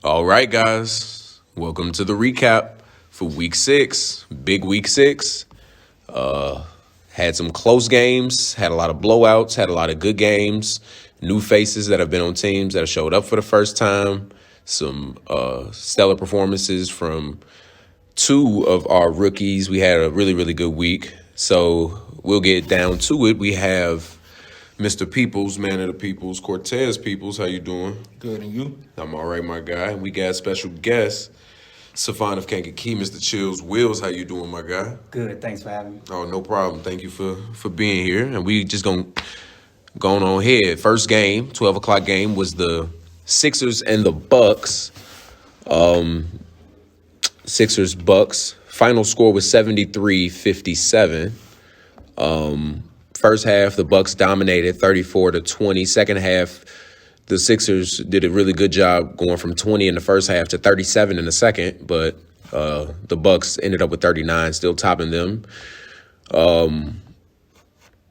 All right, guys. Welcome to the recap for week 6. Big week 6. Had some close games, had a lot of blowouts, had a lot of good games, new faces that have been on teams that have showed up for the first time, some stellar performances from two of our rookies. We had a really, really good week. So we'll get down to it. We have Mr. Peoples, man of the Peoples, Cortez Peoples. How you doing? Good, and you? I'm all right, my guy. We got special guest, Safan of Kankakee, Mr. Chills Wills. How you doing, my guy? Good. Thanks for having me. Oh, no problem. Thank you for being here. And we just going on ahead. First game, 12 o'clock game, was the Sixers and the Bucks. Sixers Bucks. Final score was 73-57. First half, the Bucks dominated 34-20. Second half, the Sixers did a really good job going from 20 in the first half to 37 in the second, but the Bucks ended up with 39, still topping them.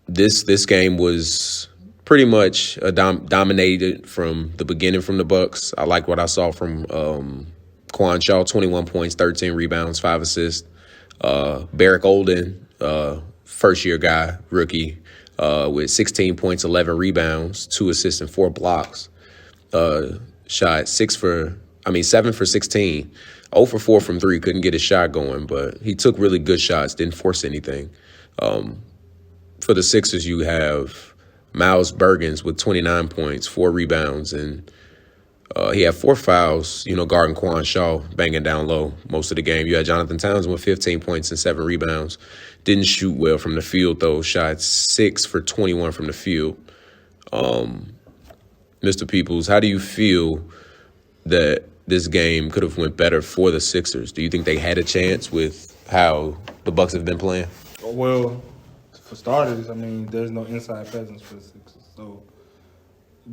This game was pretty much dominated from the beginning from the Bucks. I like what I saw from Quan Shaw, 21 points, 13 rebounds, 5 assists. Barrick Olden, first-year guy, rookie, with 16 points, 11 rebounds, 2 assists, and 4 blocks. Shot 7 for 16. 0 for 4 from 3, couldn't get his shot going, but he took really good shots, didn't force anything. For the Sixers, you have Miles Bergens with 29 points, 4 rebounds, and he had 4 fouls, guarding Quan Shaw, banging down low most of the game. You had Jonathan Townsend with 15 points and 7 rebounds. Didn't shoot well from the field, though. Shot 6 for 21 from the field. Mr. Peoples, how do you feel that this game could have went better for the Sixers? Do you think they had a chance with how the Bucks have been playing? Well, for starters, there's no inside presence for the Sixers. So,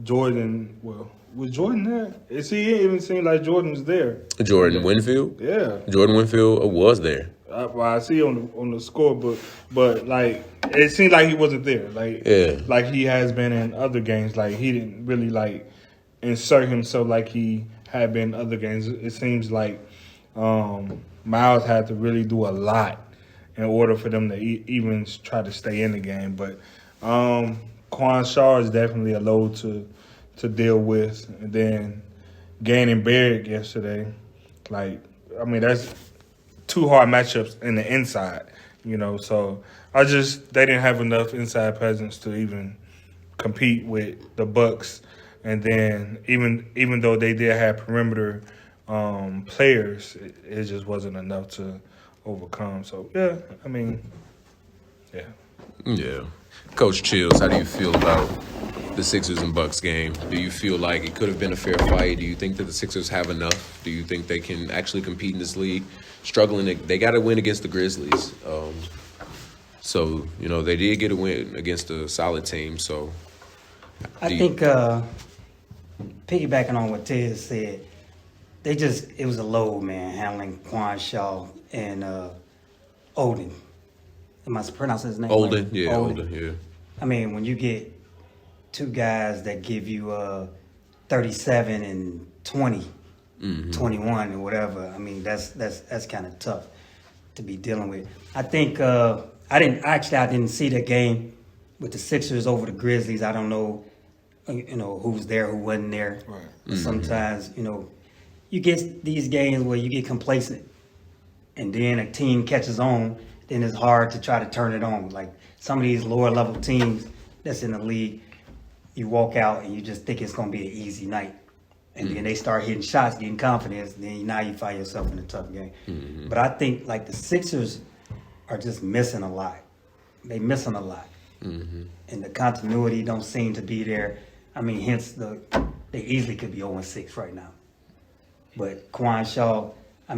Jordan, was Jordan there? It even seemed like Jordan was there. Jordan Winfield? Yeah. Jordan Winfield was there. I see on the scorebook, but it seemed like he wasn't there. Like he has been in other games. Like he didn't really insert himself like he had been in other games. It seems like Miles had to really do a lot in order for them to even try to stay in the game. But Quan Shaw is definitely a load to deal with. And then gaining Barrett yesterday, that's 2 hard matchups in the inside, So they didn't have enough inside presence to even compete with the Bucks. And then even though they did have perimeter players, it just wasn't enough to overcome. So yeah. Yeah. Coach Chills, how do you feel about the Sixers and Bucks game? Do you feel like it could have been a fair fight? Do you think that the Sixers have enough? Do you think they can actually compete in this league? They got to win against the Grizzlies. So, they did get a win against a solid team. So, I think piggybacking on what Ted said, it was a load, man, handling Quan Shaw and Olden. Am I pronouncing his name? Olden, right? yeah, Olden, yeah. When you get 2 guys that give you 37 and 20, 21 or whatever, that's kind of tough to be dealing with. I think I didn't see the game with the Sixers over the Grizzlies. I don't know, who was there, who wasn't there. Right. But sometimes, you get these games where you get complacent, and then a team catches on. Then it's hard to try to turn it on. Like some of these lower level teams that's in the league, you walk out and you just think it's going to be an easy night. And then they start hitting shots, getting confidence, then now you find yourself in a tough game. Mm-hmm. But I think the Sixers are just missing a lot. They missing a lot. Mm-hmm. And the continuity don't seem to be there. Hence they easily could be 0-6 right now. But Quan Shaw, a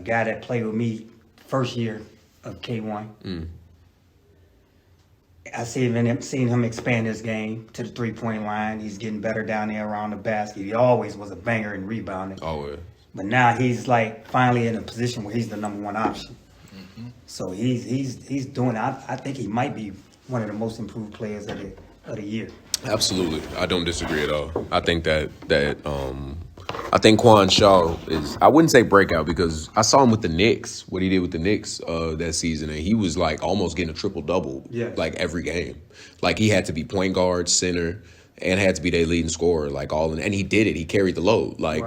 guy that played with me first year of K1. I seen him expand his game to the 3-point line. He's getting better down there around the basket. He always was a banger in rebounding. Always. But now he's finally in a position where he's the number 1 option. Mm-hmm. So he's doing. I think he might be one of the most improved players of the year. Absolutely. I don't disagree at all. I think that I think Quan Shaw is, I wouldn't say breakout because I saw him with the Knicks, what he did with the Knicks that season, and he was like almost getting a triple-double like every game. Like he had to be point guard, center, and had to be their leading scorer, like all in, and he did it. He carried the load. Like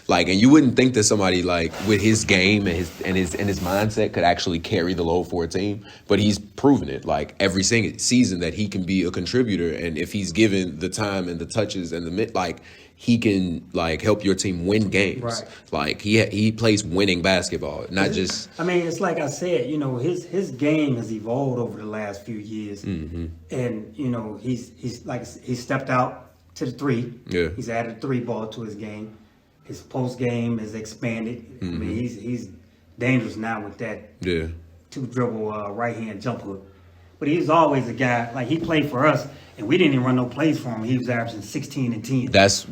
and you wouldn't think that somebody like with his game and his mindset could actually carry the load for a team, but he's proven it like every single season that he can be a contributor, and if he's given the time and the touches and the like, he can like help your team win games. Right. Like he plays winning basketball, not just. I mean, it's like I said, you know, his game has evolved over the last few years, and you know he's stepped out to the three. Yeah. He's added a three ball to his game. His post game is expanded. I mean, he's dangerous now with that two dribble right hand jump hook. But he's always a guy like he played for us, and we didn't even run no plays for him. He was averaging 16 and 10. Those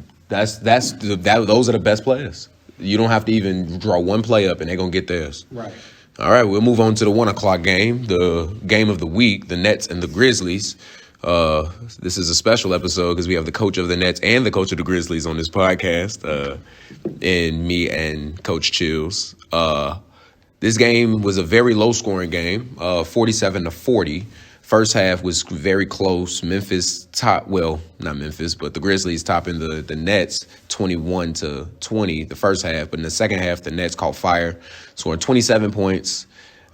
are the best players. You don't have to even draw one play up, and they're gonna get theirs. Right. All right, we'll move on to the 1 o'clock game, the game of the week, the Nets and the Grizzlies. This is a special episode because we have the coach of the Nets and the coach of the Grizzlies on this podcast, and me and Coach Chills. This game was a very low-scoring game, 47-40. First half was very close. Memphis not Memphis, but the Grizzlies topping the Nets 21-20 the first half. But in the second half, the Nets caught fire, scoring 27 points.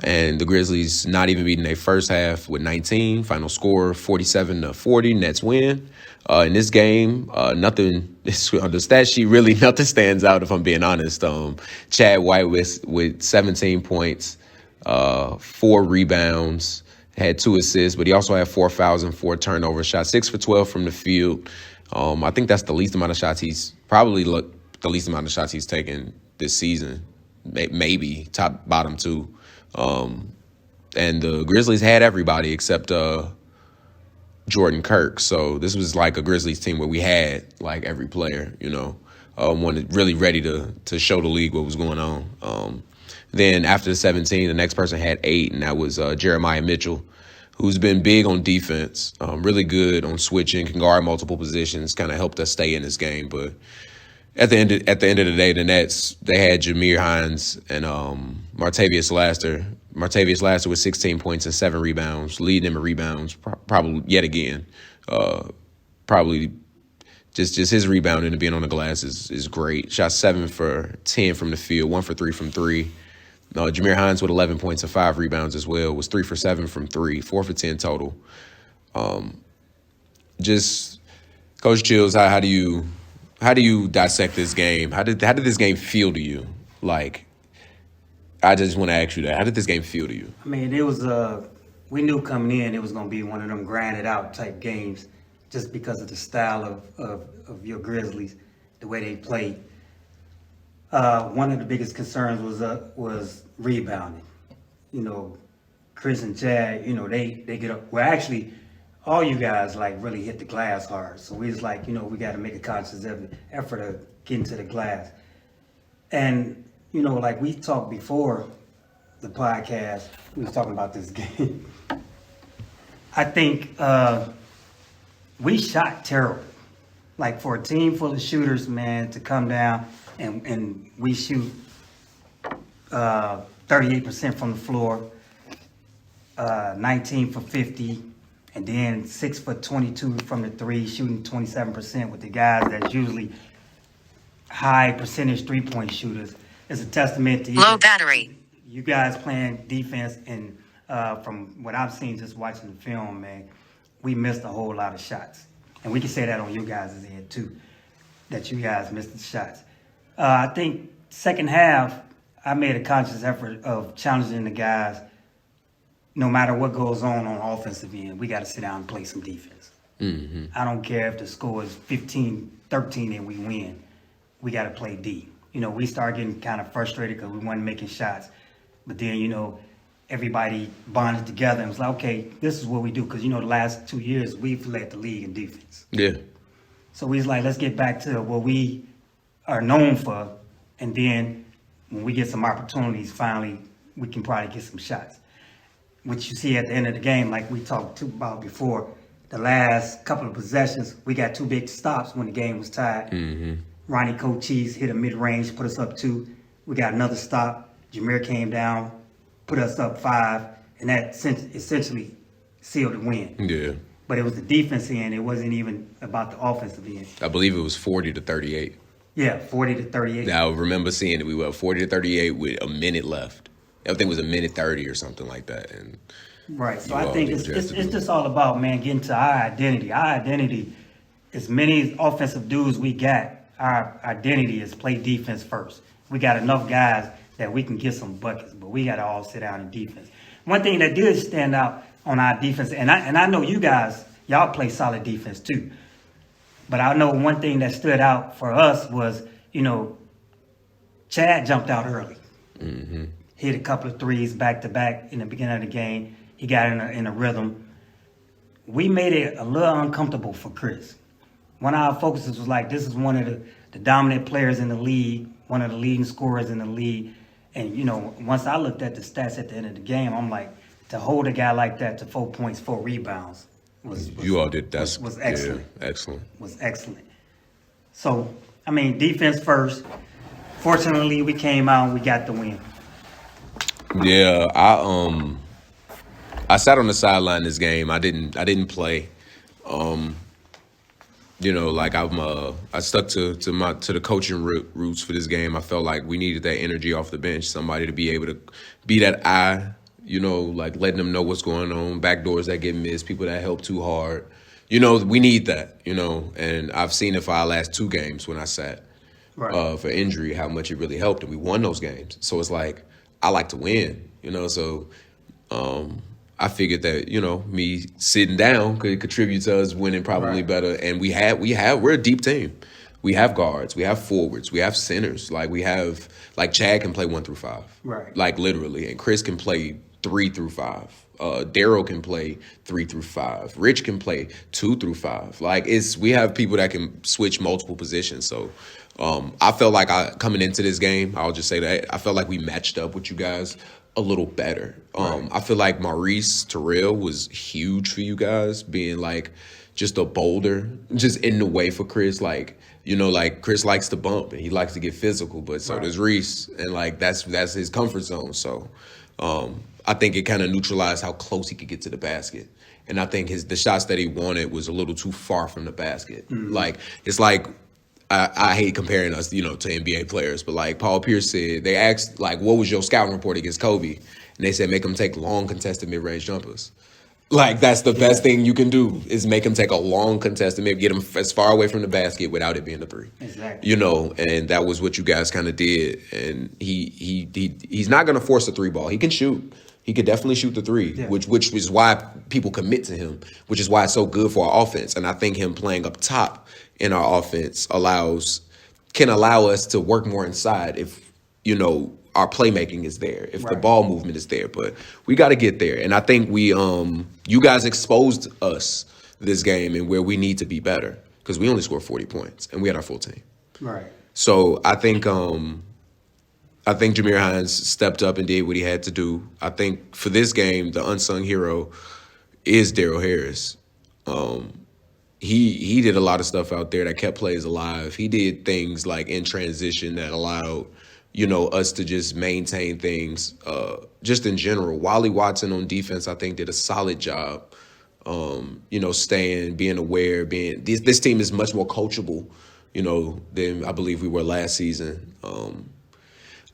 And the Grizzlies not even beating their first half with 19. Final score 47-40. Nets win. In this game, nothing on the stat sheet, really nothing stands out if I'm being honest. Chad White with 17 points, 4 rebounds, had 2 assists, but he also had 4 fouls and 4 turnovers. Shot 6 for 12 from the field. I think that's the least amount of shots the least amount of shots he's taken this season. Maybe bottom 2. And the Grizzlies had everybody except Jordan Kirk. So this was like a Grizzlies team where we had like every player, you know, one really ready to show the league what was going on. Then after the 17, the next person had 8, and that was Jeremiah Mitchell, who's been big on defense, really good on switching, can guard multiple positions, kind of helped us stay in this game. But at the end of the day, the Nets, they had Jameer Hines and Martavius Laster. Martavius Laster with 16 points and 7 rebounds, leading them in rebounds, probably yet again. Probably just his rebounding and being on the glass is great. Shot 7 for 10 from the field, 1 for 3 from 3. Jameer Hines with 11 points and 5 rebounds as well, was 3 for 7 from 3, 4 for 10 total. Just Coach Chills, how do you dissect this game? How did this game feel to you? Like, I just want to ask you that. How did this game feel to you? I mean, it was we knew coming in it was going to be one of them grinded out type games, just because of the style of your Grizzlies, the way they play. One of the biggest concerns was rebounding. You know, Chris and Chad, you know, they get up. Well, actually, all you guys like really hit the glass hard. So we was like, you know, we got to make a conscious effort to get into the glass. And you know, like we talked before the podcast, we was talking about this game. I think we shot terrible. Like for a team full of shooters, man, to come down and we shoot 38% from the floor, 19 for 50, and then 6 for 22 from the 3, shooting 27% with the guys that's usually high percentage 3-point shooters. It's a testament to low battery. You guys playing defense, and from what I've seen just watching the film, man, we missed a whole lot of shots. And we can say that on you guys' end too, that you guys missed the shots. I think second half, I made a conscious effort of challenging the guys. No matter what goes on offensive end, we got to sit down and play some defense. Mm-hmm. I don't care if the score is 15-13 and we win. We got to play D. You know, we started getting kind of frustrated because we weren't making shots. But then, you know, everybody bonded together and was like, okay, this is what we do. Because, you know, the last 2 years, we've led the league in defense. Yeah. So we was like, let's get back to what we are known for. And then when we get some opportunities, finally, we can probably get some shots. Which you see at the end of the game, like we talked about before, the last couple of possessions, we got 2 big stops when the game was tied. Mm-hmm. Ronnie Cochise hit a mid-range, put us up 2. We got another stop. Jameer came down, put us up 5, and that essentially sealed the win. Yeah. But it was the defense end. It wasn't even about the offensive end. I believe it was 40-38. Yeah, 40-38. Now, I remember seeing that we were 40-38 with a minute left. I think it was a minute 30 or something like that. And right. So I think it's just all about, man, getting to our identity. Our identity, as many offensive dudes we got, our identity is play defense first. We got enough guys that we can get some buckets, but we got to all sit down in defense. One thing that did stand out on our defense, and I know you guys, y'all play solid defense too. But I know one thing that stood out for us was, Chad jumped out early. Mm-hmm. Hit a couple of threes back to back in the beginning of the game. He got in a rhythm. We made it a little uncomfortable for Chris. One of our focuses was like, this is one of the dominant players in the league, one of the leading scorers in the league. And, once I looked at the stats at the end of the game, I'm like, to hold a guy like that to 4 points, 4 rebounds was excellent. Yeah, excellent. Was excellent. So, defense first. Fortunately, we came out and we got the win. Yeah, I sat on the sideline this game. I didn't play. I stuck to the coaching roots for this game. I felt like we needed that energy off the bench, somebody to be able to be that eye, letting them know what's going on, backdoors that get missed, people that help too hard. We need that, and I've seen it for our last 2 games when I sat for injury, how much it really helped, and we won those games. So it's like, I like to win, so I figured that, me sitting down could contribute to us winning probably better. And we're a deep team. We have guards, we have forwards, we have centers. Chad can play 1 through 5. Right. Literally. And Chris can play 3 through 5. Daryl can play 3 through 5. Rich can play 2 through 5. We have people that can switch multiple positions. So I felt like coming into this game, I'll just say that I felt like we matched up with you guys a little better. I feel like Maurice Terrell was huge for you guys, being just a boulder, just in the way for Chris. Chris likes to bump and he likes to get physical, but so does Reese, and that's his comfort zone. So I think it kind of neutralized how close he could get to the basket. And I think the shots that he wanted was a little too far from the basket. Mm-hmm. I hate comparing us, to NBA players, but Paul Pierce said, they asked, what was your scouting report against Kobe? And they said, make him take long contested mid-range jumpers. That's the best thing you can do, is make him take a long contested mid, get him as far away from the basket without it being a 3. Exactly. And that was what you guys kind of did. And he's not going to force a 3 ball. He can shoot. He could definitely shoot the 3, which is why people commit to him, which is why it's so good for our offense. And I think him playing up top in our offense can allow us to work more inside if, our playmaking is there, if the ball movement is there. But we got to get there. And I think you guys exposed us this game and where we need to be better, because we only scored 40 points and we had our full team. Right. So I think Jameer Hines stepped up and did what he had to do. I think for this game, the unsung hero is Daryl Harris. He did a lot of stuff out there that kept plays alive. He did things in transition that allowed, us to just maintain things just in general. Wally Watson on defense, I think, did a solid job, staying, being aware, this team is much more coachable, than I believe we were last season.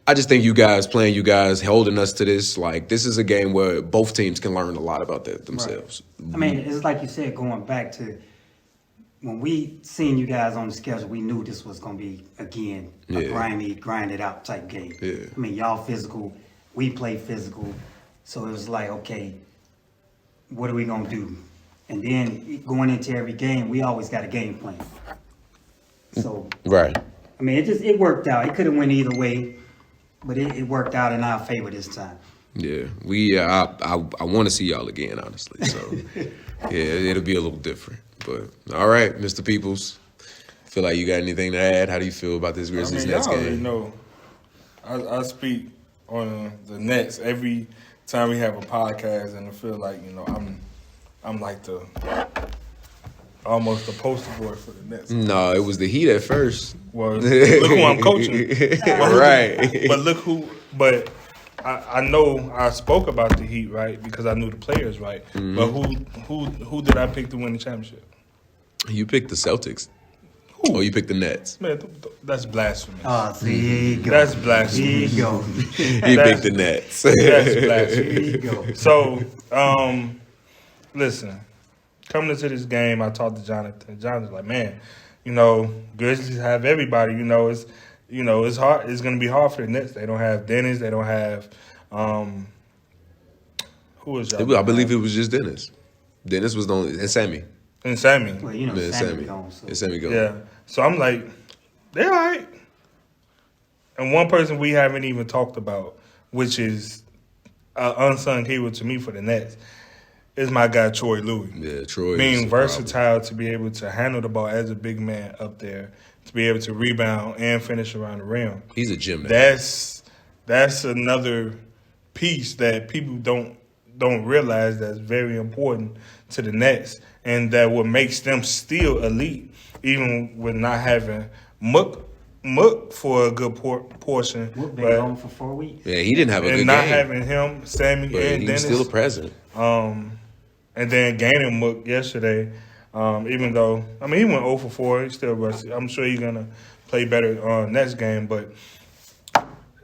I just think you guys, holding us to this, this is a game where both teams can learn a lot about themselves. Right. It's like you said, going back to when we seen you guys on the schedule, we knew this was going to be, again, a grinded out type game. Yeah. Y'all physical, we play physical. So it was like, okay, what are we going to do? And then going into every game, we always got a game plan. So, right. It worked out. It could have went either way, but it worked out in our favor this time. Yeah, I want to see y'all again, honestly. So, it'll be a little different. But, all right, Mr. Peoples, feel like you got anything to add? How do you feel about this Grizzlies Nets game? I speak on the Nets every time we have a podcast, and I feel like, I'm like the almost a poster boy for the Nets. No, it was the Heat at first. Well, look who I'm coaching. Right. But look who. But I know I spoke about the Heat, right, because I knew the players, right. Mm-hmm. But who did I pick to win the championship? You picked the Celtics. Who? Oh, you picked the Nets. Man, that's blasphemous. Oh, see, here you go. That's blasphemous. Here you go. You picked the Nets. That's Here blasphemous. you go. So, listen, coming into this game, I talked to Jonathan. Jonathan's like, man, Grizzlies have everybody. It's hard. It's going to be hard for the Nets. They don't have Dennis. They don't have who is y'all? I believe it was just Dennis. Dennis was the only, and Sammy. And Sammy. Well, Yeah, Sammy gone. So. And Sammy gone. Yeah. So I'm like, they're all right. And one person we haven't even talked about, which is an unsung hero to me for the Nets, is my guy Troy Louis. Yeah, Troy. Being versatile to be able to handle the ball as a big man up there, to be able to rebound and finish around the rim. He's a gym man. That's another piece that people don't realize that's very important to the Nets, and that what makes them still elite, even with not having Mook for a good portion. Mook been gone for 4 weeks. Yeah, he didn't have a good and game. not having him, Sammy, but and he Dennis. was still present. And then gaining Mook yesterday, even though, he went 0 for 4. He's still rusty. I'm sure he's going to play better next game, but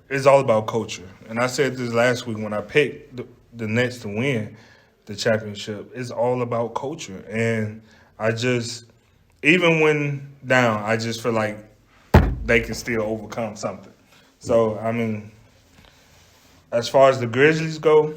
it's all about culture. And I said this last week when I picked the Nets to win the championship. It's all about culture. And even when down, I just feel like they can still overcome something. So, as far as the Grizzlies go,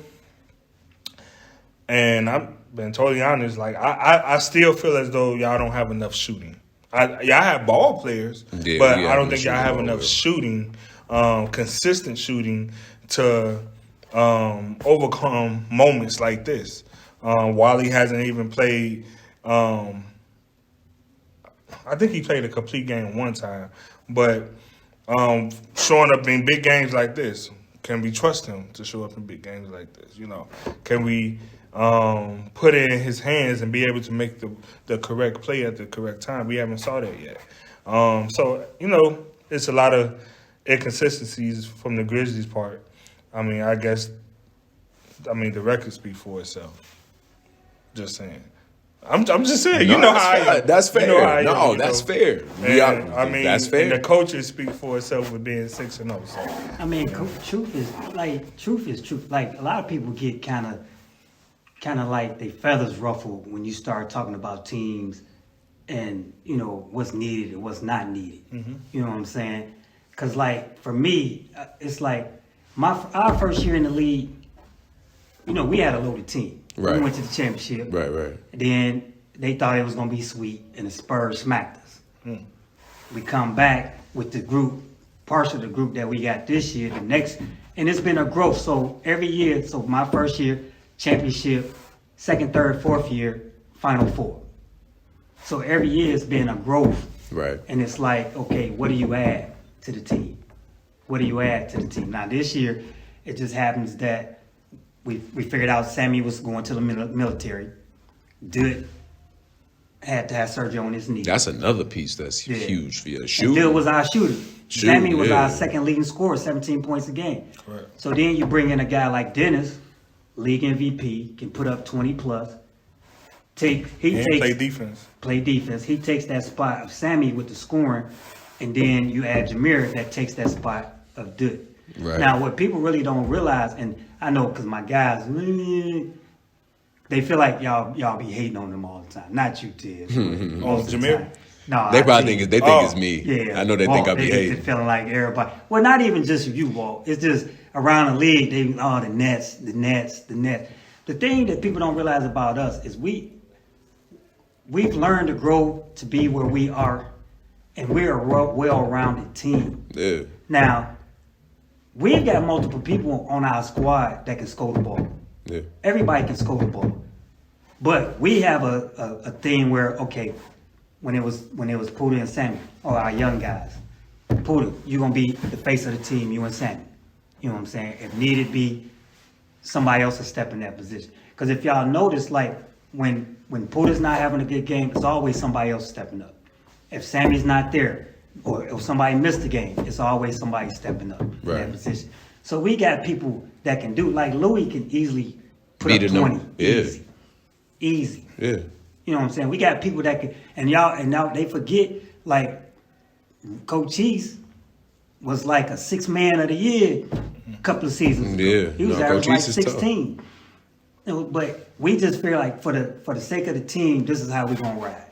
and I've been totally honest, like I still feel as though y'all don't have enough shooting. Y'all have ball players, but I don't think y'all have enough shooting, consistent shooting to overcome moments like this. Wally hasn't even played. I think he played a complete game one time, but showing up in big games like this, can we trust him to show up in big games like this? Can we put it in his hands and be able to make the correct play at the correct time? We haven't saw that yet. So it's a lot of inconsistencies from the Grizzlies' part. I guess the record speaks for itself. Just saying. I'm just saying. No, how I am. That's fair. That's fair. And, that's fair. And the coaches speak for itself with being 6-0. So. Truth is truth. Like, a lot of people get kind of like their feathers ruffled when you start talking about teams and what's needed and what's not needed. Mm-hmm. You know what I'm saying? Because like for me, it's like our first year in the league. We had a loaded team. Right. We went to the championship. Right. Then they thought it was going to be sweet, and the Spurs smacked us. We come back with the group, partial the group that we got this year, the next, and it's been a growth. So every year, so my first year, championship, second, third, fourth year, Final Four. So every year it's been a growth. Right. And it's like, okay, what do you add to the team? What do you add to the team? Now this year, it just happens that we figured out Sammy was going to the military. Dud had to have surgery on his knee. That's another piece that's huge for your shooting. Dud was our shooter. Sammy was our second leading scorer, 17 points a game. Correct. So then you bring in a guy like Dennis, league MVP, can put up 20 plus. Play defense. Play defense. He takes that spot of Sammy with the scoring, and then you add Jameer that takes that spot of Dud. Right. Now, what people really don't realize, and I know because my guys, they feel like y'all be hating on them all the time. Not you, Ted. Jameer? No, they probably think it's me. Yeah, I know they think I be hating. Feeling like everybody. Well, not even just you, Walt. It's just around the league. The Nets. The thing that people don't realize about us is we've learned to grow to be where we are, and we're a well-rounded team. Yeah. Now, we've got multiple people on our squad that can score the ball. Yeah. Everybody can score the ball. But we have a thing where, okay, when it was Puda and Sammy, or our young guys, Puda, you're going to be the face of the team, you and Sammy. You know what I'm saying? If needed be, somebody else will step in that position. Because if y'all notice, like, when Puda's not having a good game, it's always somebody else stepping up. If Sammy's not there, or if somebody missed the game, it's always somebody stepping up in that position. So we got people that can do, like Louis can easily put up 20. Easy. Yeah. You know what I'm saying? We got people that can, and now they forget, like, Coach Cheese was like a 6th man of the year a couple of seasons ago. Yeah. He was averaging like 16. But we just feel like for the sake of the team, this is how we're gonna ride.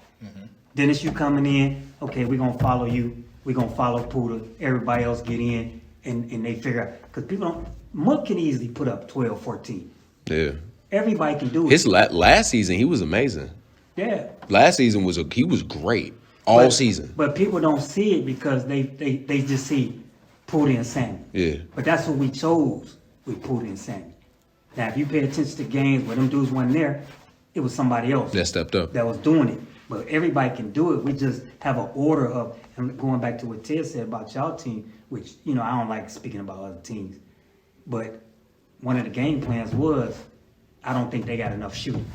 Dennis, you coming in, okay, we're gonna follow you, we're gonna follow Puda, everybody else get in, and they figure out, because people don't, Monk can easily put up 12, 14. Yeah. Everybody can do it. His last season, he was amazing. Yeah. Last season he was great all season. But people don't see it because they just see Puda and Sammy. Yeah. But that's what we chose with Puda and Sammy. Now, if you pay attention to games where them dudes weren't there, it was somebody else that stepped up that was doing it. But everybody can do it. We just have an order of, and going back to what Ted said about y'all team, which, I don't like speaking about other teams. But one of the game plans was, I don't think they got enough shooting.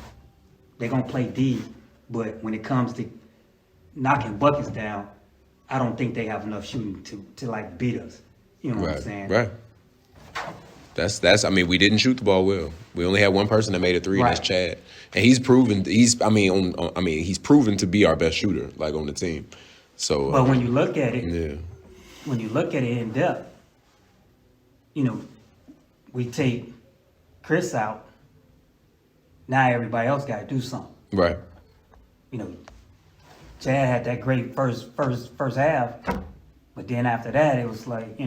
They're going to play D, but when it comes to knocking buckets down, I don't think they have enough shooting to like beat us. You know what I'm saying? Right. That's. I mean, we didn't shoot the ball well. We only had one person that made a 3, and that's Chad. And he's proven. He's proven to be our best shooter, like on the team. So. But when you look at it, when you look at it in depth, we take Chris out. Now everybody else got to do something. Right. Chad had that great first half, but then after that it was like,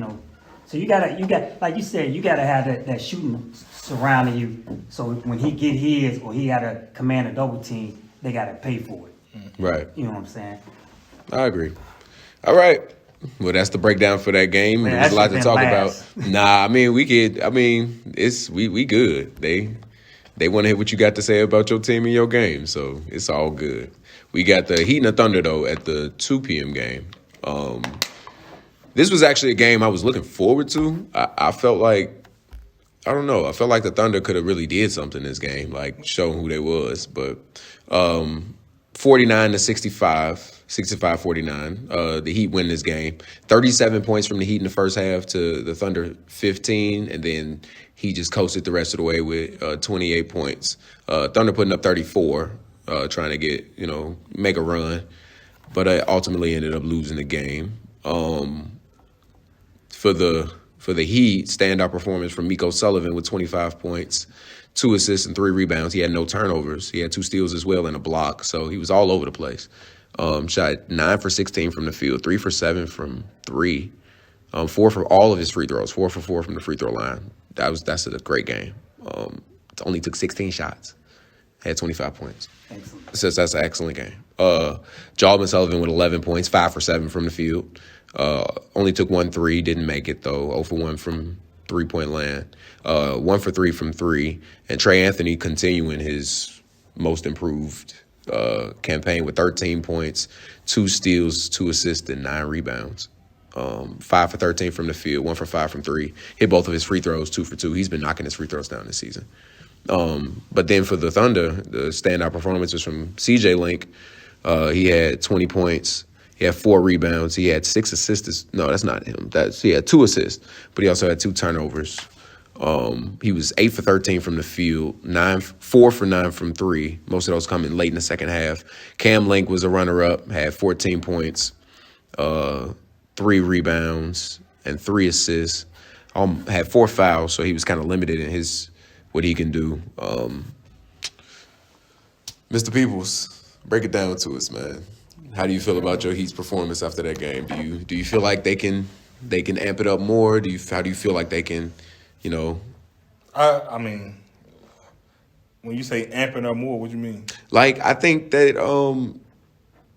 so you got like you said, you gotta have that shooting surrounding you. So when he get his or he gotta command a double team, they gotta pay for it. Right. You know what I'm saying? I agree. All right. Well, that's the breakdown for that game. Man, there's a lot to talk about. Nah, I mean, we good. They want to hear what you got to say about your team and your game, so it's all good. We got the Heat and the Thunder, though, at the 2 p.m. game. This was actually a game I was looking forward to. I felt like, I don't know, I felt like the Thunder could have really did something this game, like showing who they was. But 49-65, 65-49, the Heat win this game. 37 points from the Heat in the first half to the Thunder 15, and then he just coasted the rest of the way with 28 points. Thunder putting up 34, trying to get, make a run, but ultimately ended up losing the game. For the Heat, standout performance from Miko Sullivan with 25 points, 2 assists and 3 rebounds. He had no turnovers. He had 2 steals as well and a block, so he was all over the place. Shot 9 for 16 from the field, 3 for 7 from 3, 4 for all of his free throws, 4 for 4 from the free throw line. That's a great game. It only took 16 shots, had 25 points. Excellent. So that's an excellent game. Jalman Sullivan with 11 points, 5 for 7 from the field. Only took 1 3, didn't make it though. 0 for 1 from 3-point land. 1 for 3 from 3. And Trey Anthony continuing his most improved campaign with 13 points, 2 steals, 2 assists, and 9 rebounds. 5 for 13 from the field, 1 for 5 from 3. Hit both of his free throws, 2 for 2. He's been knocking his free throws down this season. But then for the Thunder, the standout performance was from CJ Link. He had 20 points. He had 4 rebounds. He had 6 assists. No, that's not him. He had 2 assists, but he also had 2 turnovers. He was 8 for 13 from the field, 4 for 9 from 3. Most of those coming late in the second half. Cam Link was a runner-up, had 14 points, 3 rebounds, and 3 assists. Had 4 fouls, so he was kind of limited in what he can do. Mr. Peoples, break it down to us, man. How do you feel about your Heat's performance after that game? Do you feel like they can amp it up more? How do you feel like they can, I mean, when you say amping up more, what do you mean? Like, I think that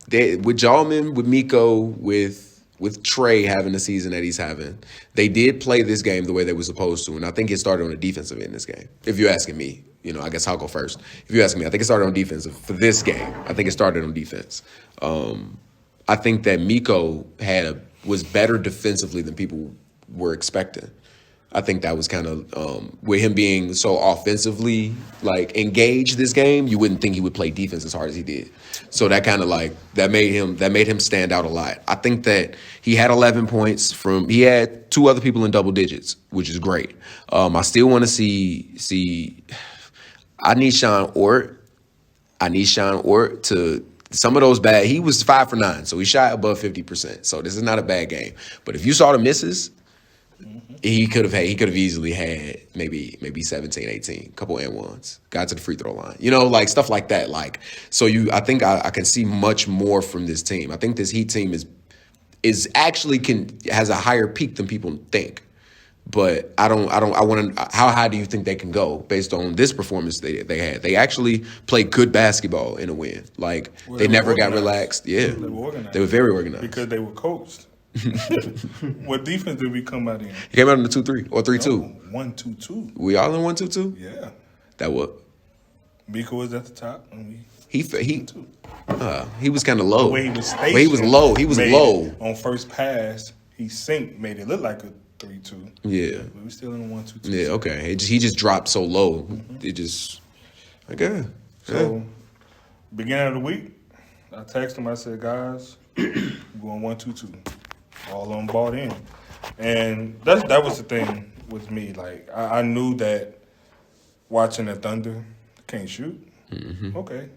with Jalman, with Miko, with Trey having the season that he's having, they did play this game the way they were supposed to, and I think it started on the defensive end this game. If you're asking me, I guess I'll go first. If you're asking me, I think it started on defensive for this game. I think it started on defense. I think that Miko was better defensively than people were expecting. I think that was kind of with him being so offensively like engaged this game. You wouldn't think he would play defense as hard as he did. So that kind of like that made him stand out a lot. I think that he had 11 points he had 2 other people in double digits, which is great. I still want to see. I need Sean Ort to. Some of those bad. He was 5 for 9, so he shot above 50%. So this is not a bad game. But if you saw the misses, he could have easily had maybe 17, 18, couple and ones. Got to the free throw line. Like stuff like that. Like so I think I can see much more from this team. I think this Heat team is actually has a higher peak than people think. But I want to. How high do you think they can go based on this performance they had? They actually played good basketball in a win. Like they never got relaxed. Yeah, they were organized. They were very organized because they were coached. What defense did we come out in? He came out in the 2-3 or 3-2. 1-2-2. We all in 1-2-2. Yeah. That what? Miko was at the top, and we. He was kind of low. The way he was stationed. He was low. He was low on first pass. He made it look like a 3-2. Yeah. But we still in a 1-2-2. Yeah. Okay. He just dropped so low. Mm-hmm. It just. Okay. So, beginning of the week, I texted him. I said, guys, we're going 1-2-2. All of them bought in, and that was the thing with me. Like I knew that watching the Thunder can't shoot. Mm-hmm. Okay,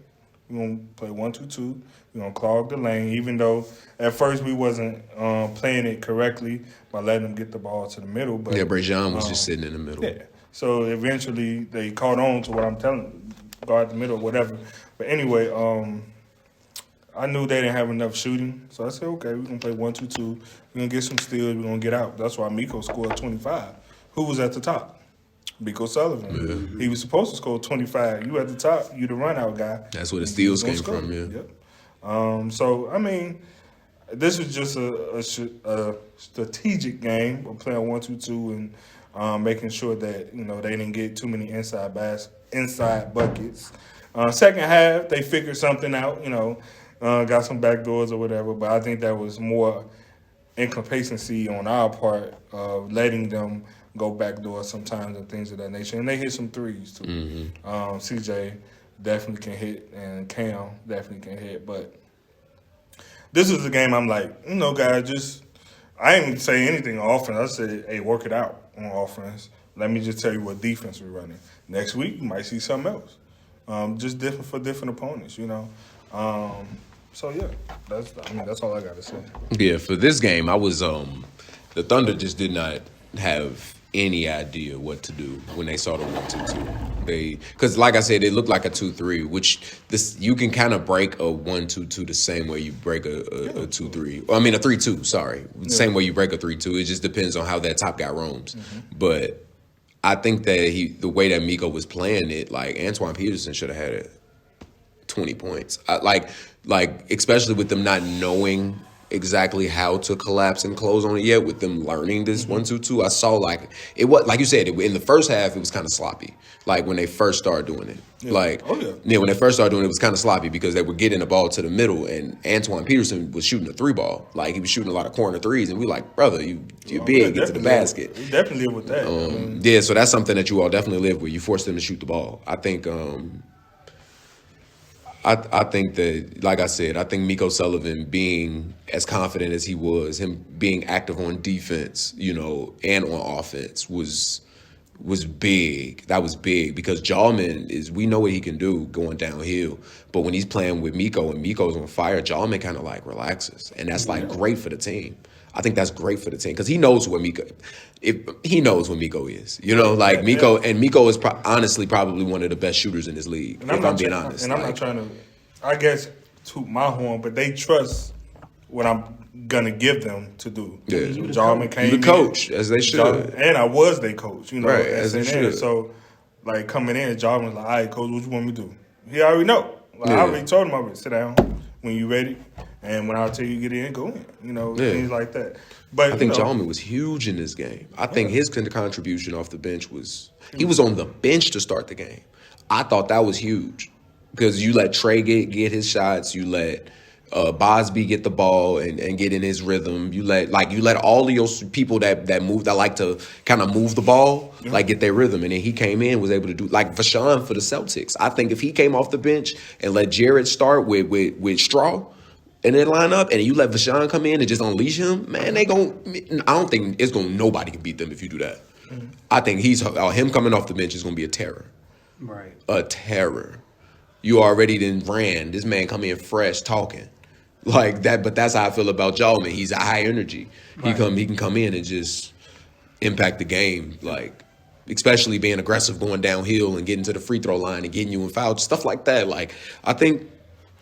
we're gonna play 1-2-2. We're gonna clog the lane, even though at first we wasn't playing it correctly by letting them get the ball to the middle. But Brajan was just sitting in the middle. Yeah. So eventually they caught on to what I'm telling them, guard the middle, whatever. But anyway, I knew they didn't have enough shooting, so I said, okay, we're going to play 1-2-2. We're going to get some steals. We're going to get out. That's why Miko scored 25. Who was at the top? Miko Sullivan. Yeah. He was supposed to score 25. You at the top, you the run-out guy. That's where the steals came from, yeah. Yep. So, I mean, this was just a strategic game of playing 1-2-2 and making sure that, they didn't get too many inside buckets. Second half, they figured something out, got some back doors or whatever, but I think that was more incomplacency on our part of letting them go back doors sometimes and things of that nature. And they hit some threes, too. Mm-hmm. CJ definitely can hit, and Cam definitely can hit. But this is a game I'm like, guys, I didn't say anything on offense. I said, hey, work it out on offense. Let me just tell you what defense we're running. Next week, you might see something else. Just different for different opponents, So yeah, that's all I got to say. Yeah, for this game, I was the Thunder just did not have any idea what to do when they saw the 1-2-2. Because like I said, it looked like a 2-3, which you can kind of break a 1-2-2 the same way you break a 2-3. I mean a 3-2. Sorry, the same way you break a 3-2. It just depends on how that top guy roams. Mm-hmm. But I think that the way that Miko was playing it, like Antoine Peterson should have had 20 points. Like especially with them not knowing exactly how to collapse and close on it yet, with them learning this 1-2-2, I saw like it was like you said in the first half it was kind of sloppy. Like when they first started doing it, when they first started doing it, it was kind of sloppy because they were getting the ball to the middle, and Antoine Peterson was shooting a 3-ball. Like he was shooting a lot of corner threes, and we like, brother, you're big, get to the basket. We definitely live with that. Yeah, so that's something that you all definitely live with. You force them to shoot the ball. I think. I think that, like I said, I think Miko Sullivan being as confident as he was, him being active on defense, and on offense was big. That was big because Jallman we know what he can do going downhill. But when he's playing with Miko and Miko's on fire, Jallman kind of like relaxes. And that's like great for the team. I think that's great for the team because he knows what Miko is. Miko is honestly probably one of the best shooters in this league, if I'm being honest. And I'm not trying to, I guess, toot my horn, but they trust what I'm gonna give them to do. Yeah, Jallman came the coach, as they should, and I was their coach. Right, as they should. So, like coming in, Jallman was like, "All right, coach, what you want me to do?" He already know. I already told him, "I would sit down when you ready." And when I tell you get in, go in. Things like that. But I think Jallman was huge in this game. I think his contribution off the bench he was on the bench to start the game. I thought that was huge because you let Trey get his shots. You let Bosby get the ball and get in his rhythm. You let all of your people that move, that like to kind of move the ball, like get their rhythm. And then he came in, was able to do like Vashawn for the Celtics. I think if he came off the bench and let Jared start with Straw in their lineup, and you let Vashawn come in and just unleash him, man, I don't think nobody can beat them if you do that. I think him coming off the bench is gonna be a terror. Right. A terror. You already then ran. This man come in fresh talking. Like that, but that's how I feel about Jallman. He's a high energy. Right. He can come in and just impact the game, like especially being aggressive, going downhill and getting to the free throw line and getting you in foul, stuff like that. Like I think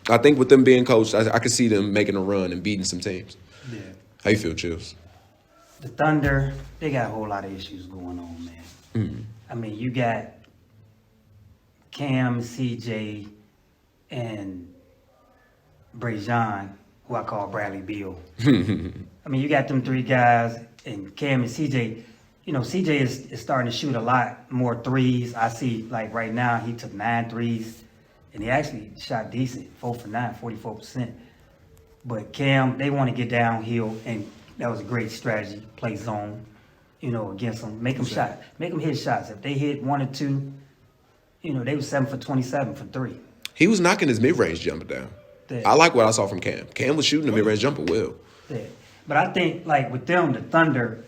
with them being coached, I could see them making a run and beating some teams. Yeah. How you feel, Chills? The Thunder, they got a whole lot of issues going on, man. Mm. I mean, you got Cam, CJ, and Brajan, who I call Bradley Beal. I mean, you got them three guys, and Cam and CJ. You know, CJ is starting to shoot a lot more threes. I see, like right now, he took 9 threes, and he actually shot decent, 4 for 9, 44%. But Cam, they want to get downhill, and that was a great strategy. Play zone, against them. Make them hit shots. If they hit 1 or 2, they were 7 for 27 for 3. He was knocking his mid-range jumper down. Yeah. I like what I saw from Cam. Cam was shooting the mid-range jumper well. Yeah. But I think, like, with them, the Thunder,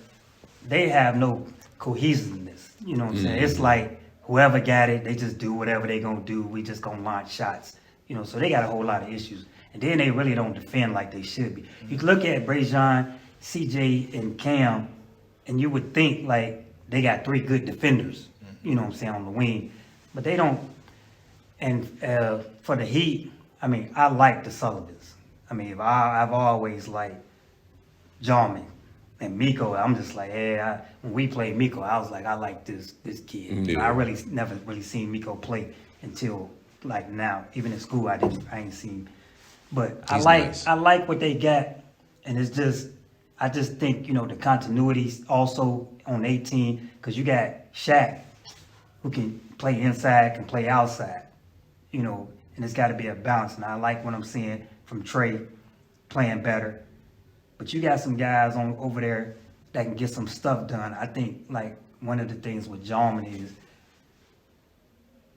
they have no cohesiveness. You know what I'm saying? It's like whoever got it, they just do whatever they going to do. We just going to launch shots. So they got a whole lot of issues. And then they really don't defend like they should be. You can look at Brajan, CJ, and Cam, and you would think, like, they got 3 good defenders, on the wing. But they don't. And for the Heat, I mean, I like the Sullivans. I mean, I've always liked Jallman and Miko. I'm just like, when we played Miko, I was like, I like this kid. Yeah. I really never really seen Miko play until like now. Even in school, I ain't seen. But I like what they got, and it's just, I just think the continuity also on 18, because you got Shaq, who can play inside, can play outside, and it's got to be a balance. And I like what I'm seeing from Trey playing better. But you got some guys over there that can get some stuff done. I think, like, one of the things with Jallman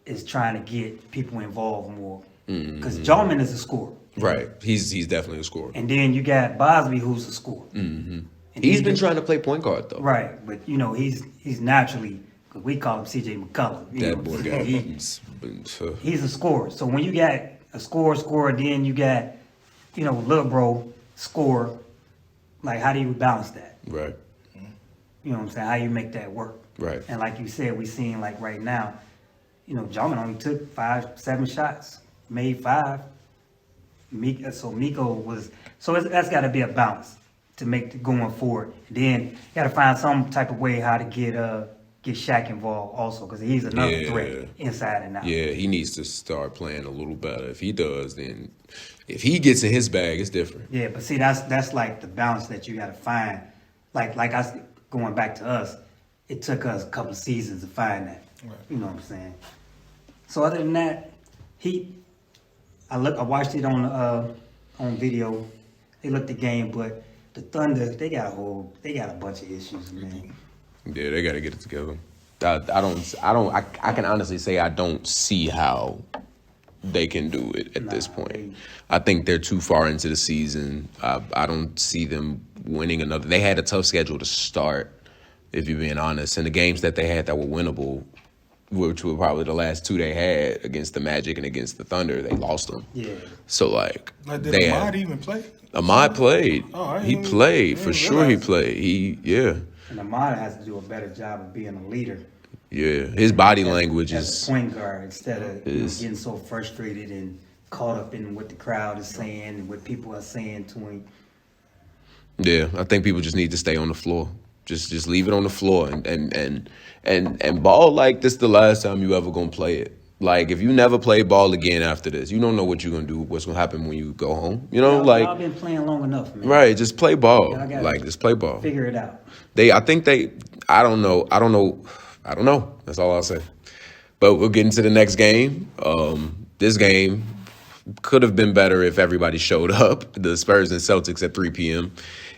is trying to get people involved more. Because Jallman is a scorer. Right. He's definitely a scorer. And then you got Bosby, who's a scorer. Mm-hmm. He's been trying to play point guard, though. Right. But, he's naturally, because we call him C.J. McCollum. That boy got he's a scorer. So when you got a scorer, then you got, little bro scorer, like, how do you balance that? Right. You know what I'm saying? How you make that work? Right. And like you said, we seeing, like, right now, Jallman only took 7 shots, made 5. So Miko was, that's got to be a balance to make going forward. Then you got to find some type of way how to get Shaq involved also, because he's another threat inside and out. Yeah, he needs to start playing a little better. If he does, then if he gets in his bag, it's different. Yeah, but see, that's like the balance that you got to find. Like going back to us, it took us a couple of seasons to find that. Right. You know what I'm saying? So other than that, I watched it on video. They looked the game, but the Thunder, they got a bunch of issues, man. Yeah, they got to get it together. I can honestly say I don't see how they can do it at this point. I think they're too far into the season. I don't see them winning another. They had a tough schedule to start, if you're being honest. And the games that they had that were winnable, which were probably the last 2 they had against the Magic and against the Thunder, they lost them. Yeah. So, did Ahmad even play? Ahmad played. He played. For sure he played. And Ahmad has to do a better job of being a leader. Yeah. His body language as a point guard, instead of getting so frustrated and caught up in what the crowd is saying and what people are saying to him. Yeah, I think people just need to stay on the floor. Just leave it on the floor and ball like this the last time you ever gonna play it. Like, if you never play ball again after this, you don't know what you're gonna do, what's gonna happen when you go home. Y'all been playing long enough, man. Right, just play ball. Just play ball. Figure it out. I don't know. That's all I'll say. But we'll get into the next game. This game, could have been better if everybody showed up. The Spurs and Celtics at 3 p.m.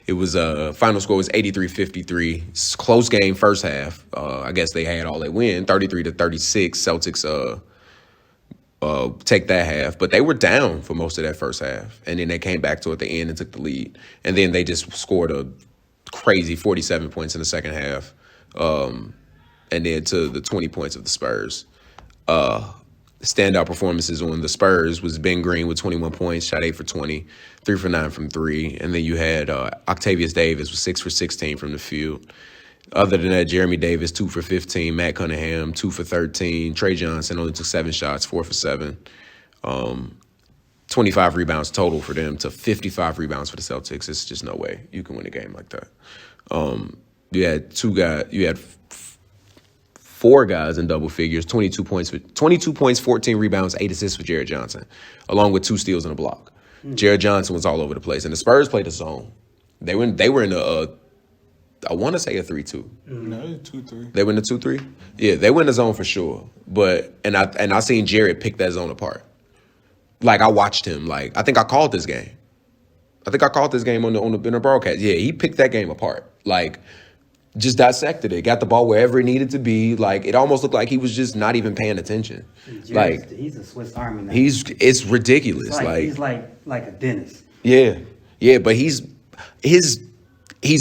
It was final score was 83-53. Close game first half. I guess they had all they win, 33-36. Celtics take that half, but they were down for most of that first half, and then they came back to at the end and took the lead, and then they just scored a crazy 47 points in the second half, and then to the 20 points of the Spurs. Standout performances on the Spurs was Ben Green with 21 points, shot 8 for 20, 3 for 9 from 3, and then you had Octavius Davis with 6 for 16 from the field. Other than that, Jeremy Davis, 2 for 15. Matt Cunningham, 2 for 13. Trey Johnson only took 7 shots, 4 for 7. 25 rebounds total for them to 55 rebounds for the Celtics. It's just no way you can win a game like that. You had 4 guys in double figures, 22 points, 14 rebounds, 8 assists for Jared Johnson, along with 2 steals and a block. Jared Johnson was all over the place, and the Spurs played a zone. They were in a I want to say a 3-2. No, 2-3. They win the 2-3? Yeah, they win the zone for sure. But I seen Jared pick that zone apart. Like, I watched him. Like, I think I called this game. On the broadcast. Yeah, he picked that game apart. Like, just dissected it. Got the ball wherever it needed to be. Like, it almost looked like he was just not even paying attention. Like, he's a Swiss Army knife. It's ridiculous. He's like a dentist. Yeah, but he's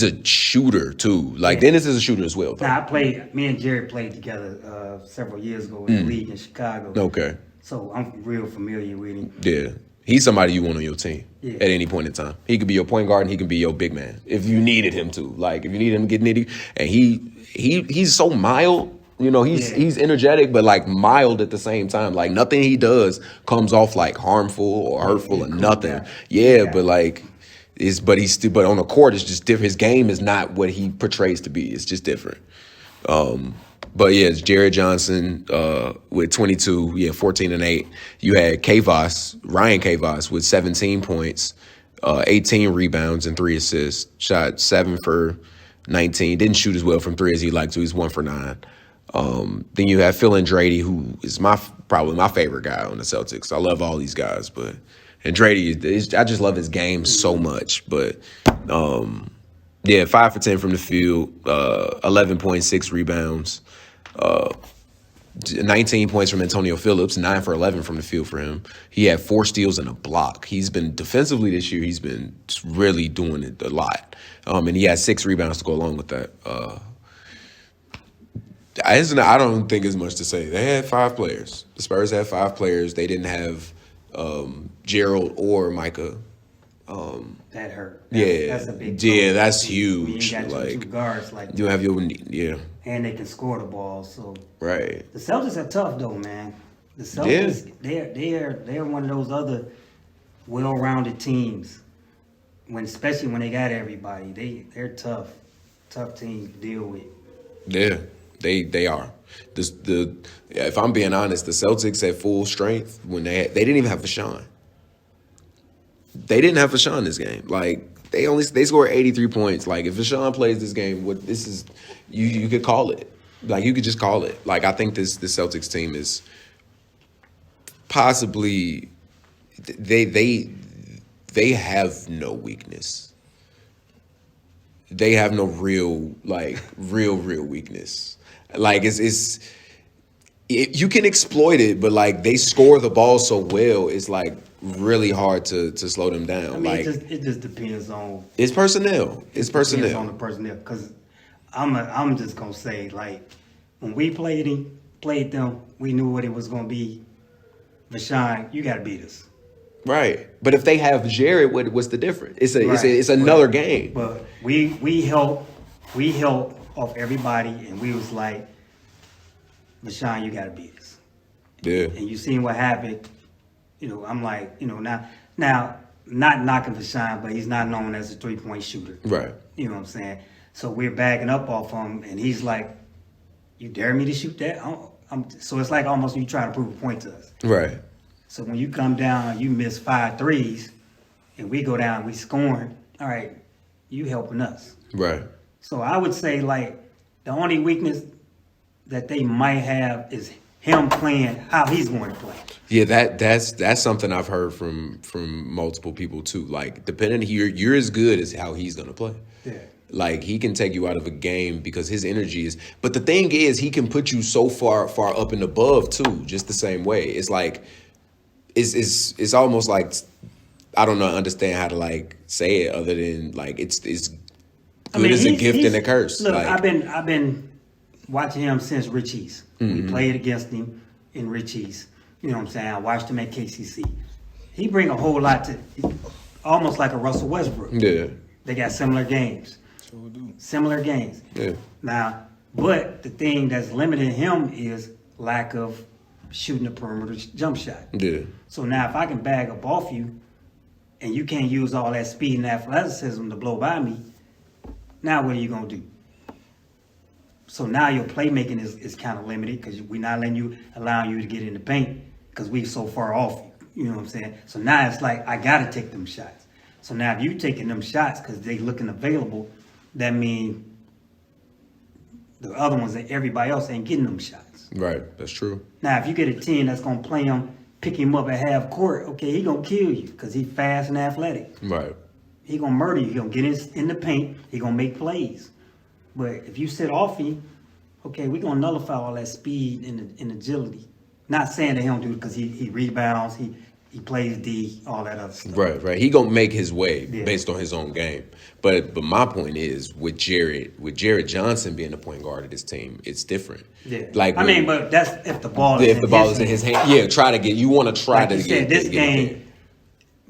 a shooter too. Like, Dennis is a shooter as well. Now, me and Jerry played together several years ago in the league in Chicago. Okay. So I'm real familiar with him. Yeah. He's somebody you want on your team at any point in time. He could be your point guard and he can be your big man if you needed him to. Like, if you need him to get nitty. And he's so mild. You know, he's energetic, but like mild at the same time. Like, nothing he does comes off like harmful or hurtful or nothing. But like, but on the court it's just different. His game is not what he portrays to be. It's just different. But yeah, it's Jared Johnson with 22, 14 and 8. You had Ryan Kavos with 17 points, 18 rebounds and 3 assists. Shot 7 for 19. Didn't shoot as well from 3 as he liked to. He's 1 for 9. Then you have Phil Andrade, who is probably my favorite guy on the Celtics. I love all these guys, but Andrade, I just love his game so much. But 5 for 10 from the field, 11.6 rebounds, 19 points from Antonio Phillips, 9 for 11 from the field for him. He had 4 steals and a block. He's been defensively this year. He's been really doing it a lot, and he had 6 rebounds to go along with that. I don't think there's much to say. They had 5 players. The Spurs had 5 players. They didn't have Gerald or Micah. That hurt. That's a big that's huge. You got like 2 guards like you have your and they can score the ball. So right. The Celtics are tough though, man. The Celtics, they're one of those other well-rounded teams. Especially when they got everybody, they're tough team to deal with. Yeah, they are. If I'm being honest, the Celtics at full strength when they didn't even have Fashawn. They didn't have Fashawn this game. Like, they scored 83 points. Like, if Fashawn plays this game, you could call it. Like, you could just call it. Like, I think this Celtics team is possibly they have no weakness. They have no real weakness. Like, you can exploit it, but like they score the ball so well, it's like really hard to slow them down. I mean, it just depends on it's personnel. It's personnel. Depends on the personnel. Because I'm just gonna say, like, when we played them, we knew what it was gonna be. Vashawn, you gotta beat us. Right, but if they have Jared, what's the difference? It's another game. But we help off everybody, and we was like, Vashawn, you gotta beat us. Yeah. And you seen what happened. You know, I'm like, now not knocking Vashawn, but he's not known as a 3-point shooter. Right. You know what I'm saying? So we're backing up off him, and he's like, you dare me to shoot that? So it's like almost you trying to prove a point to us. Right. So when you come down, you miss 5 threes, and we go down, we scoring. All right, you helping us. Right. So I would say, like, the only weakness that they might have is him playing how he's going to play. Yeah, that's something I've heard from multiple people too. Like, depending you're as good as how he's gonna play. Yeah. Like, he can take you out of a game because his energy is. But the thing is, he can put you so far up and above too, just the same way. It's like, it's almost like, I don't know, understand how to like say it other than like it's good as a gift and a curse. Look, like, I've been watching him since Rich East. We played against him in Rich East. You know what I'm saying? I watched him at KCC. He bring a whole lot to, almost like a Russell Westbrook. Yeah. They got similar games. Sure do. Similar games. Yeah. Now, but the thing that's limiting him is lack of shooting a perimeter jump shot. Yeah. So now if I can bag up off you and you can't use all that speed and athleticism to blow by me, now what are you going to do? So now your playmaking is kind of limited because we're not allowing you to get in the paint because we're so far off you. You know what I'm saying? So now it's like, I got to take them shots. So now if you taking them shots because they looking available, that means the other ones that everybody else ain't getting them shots. Right. That's true. Now, if you get a team that's going to play him, pick him up at half court, okay, he going to kill you because he's fast and athletic. Right. He going to murder you. He going to get in the paint. He going to make plays. But if you sit off him, okay, we're going to nullify all that speed and agility. Not saying that he don't do it because he rebounds, he plays D, all that other stuff. Right. He gonna make his way based on his own game. But my point is with Jared Johnson being the point guard of this team, it's different. Yeah. Like, but that's if the ball is in his hand. Yeah, you want to try like to you get said, this get game,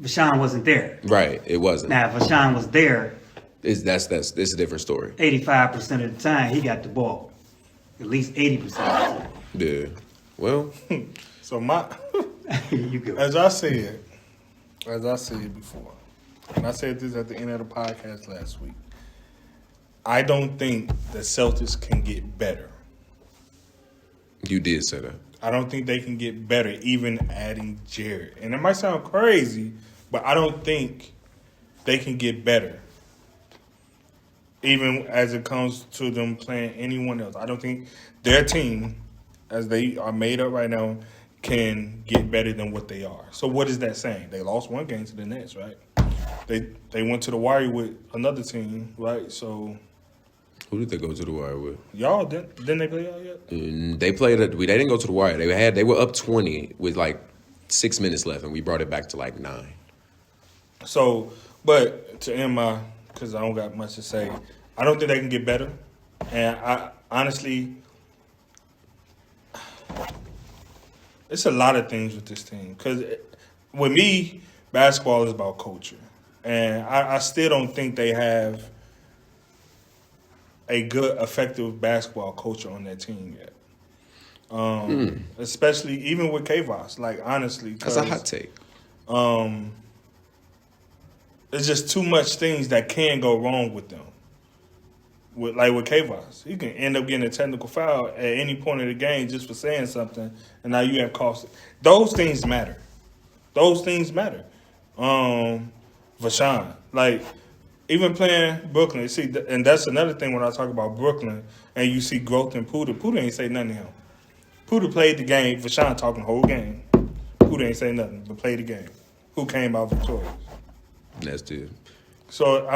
Vashawn wasn't there. Right, it wasn't. Now, if Vashawn was there, that's a different story. 85% of the time, he got the ball. At least 80% of the time. Yeah. Well, So my, You go. as I said before, and I said this at the end of the podcast last week, I don't think the Celtics can get better. you did say that. I don't think they can get better, even adding Jared. And it might sound crazy, but I don't think they can get better, even as it comes to them playing anyone else. I don't think their team, as they are made up right now, can get better than what they are. So what is that saying? They lost one game to the Nets, right? They went to the wire with another team, right? So Who did they go to the wire with? y'all didn't they play y'all yet? They played it. They didn't go to the wire. They were up 20 with like 6 minutes left, and we brought it back to like 9. So, but to end because I don't got much to say, I don't think they can get better. And I honestly, it's a lot of things with this team. Because with me, basketball is about culture. And I still don't think they have a good, effective basketball culture on their team yet. Especially even with Kavos, like honestly. That's a hot take. There's just too much things that can go wrong with them. With Kavos, he can end up getting a technical foul at any point of the game just for saying something, and now you have cost. Those things matter. Vashawn, like even playing Brooklyn, see, and that's another thing when I talk about Brooklyn, and you see growth in Puda. Puda ain't say nothing to him. Puda played the game. Vashawn talking the whole game. Puda ain't say nothing, but played the game. Who came out victorious? That's it. So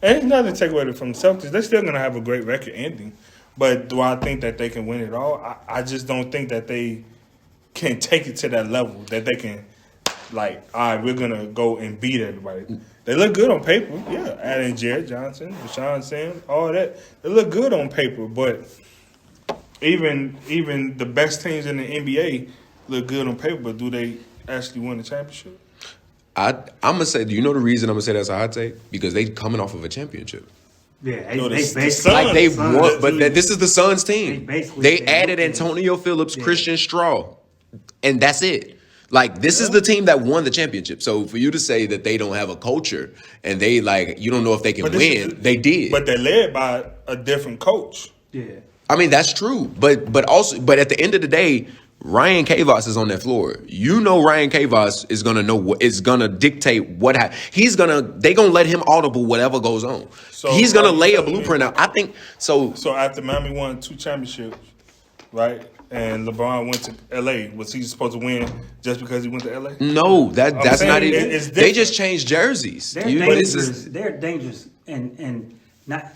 ain't nothing to take away from the Celtics. They're still gonna have a great record ending, but do I think that they can win it all? I just don't think that they can take it to that level that they can. Like, all right, we're gonna go and beat everybody. They look good on paper, yeah. Adding Jared Johnson, Vashawn Sims, all that. They look good on paper, but even the best teams in the NBA look good on paper. But do they actually win the championship? I'm gonna say. Do you know the reason I'm gonna say that's a hot take? Because they coming off of a championship. Yeah, No, they the basically Suns. Like they Suns. won, but this is the Suns team. They added Antonio Phillips, Christian Straw, and that's it. Like, this is the team that won the championship. So for you to say that they don't have a culture and they you don't know if they can win, they did. But they're led by a different coach. Yeah. I mean, that's true. But at the end of the day, Ryan Kavos is on that floor. You know, Ryan Kavos is gonna dictate what he's gonna. They gonna let him audible whatever goes on. So he's gonna lay a blueprint out. I think so. So after Miami won 2 championships, right? and LeBron went to L.A., was he supposed to win just because he went to L.A.? No, that's saying not even. it's They different. just changed jerseys. They're dangerous. They're dangerous, and not.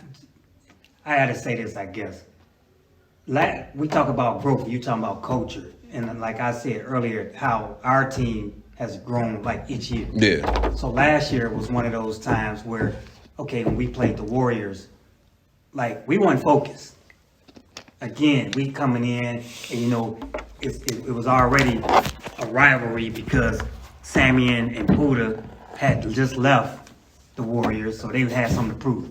I had to say this, I guess. We talk about growth. You talking about culture, and like I said earlier, how our team has grown like each year. Yeah. So last year was one of those times where, okay, when we played the Warriors, like we weren't focused. Again, we coming in, and it was already a rivalry because Samian and Puda had just left the Warriors, so they had something to prove.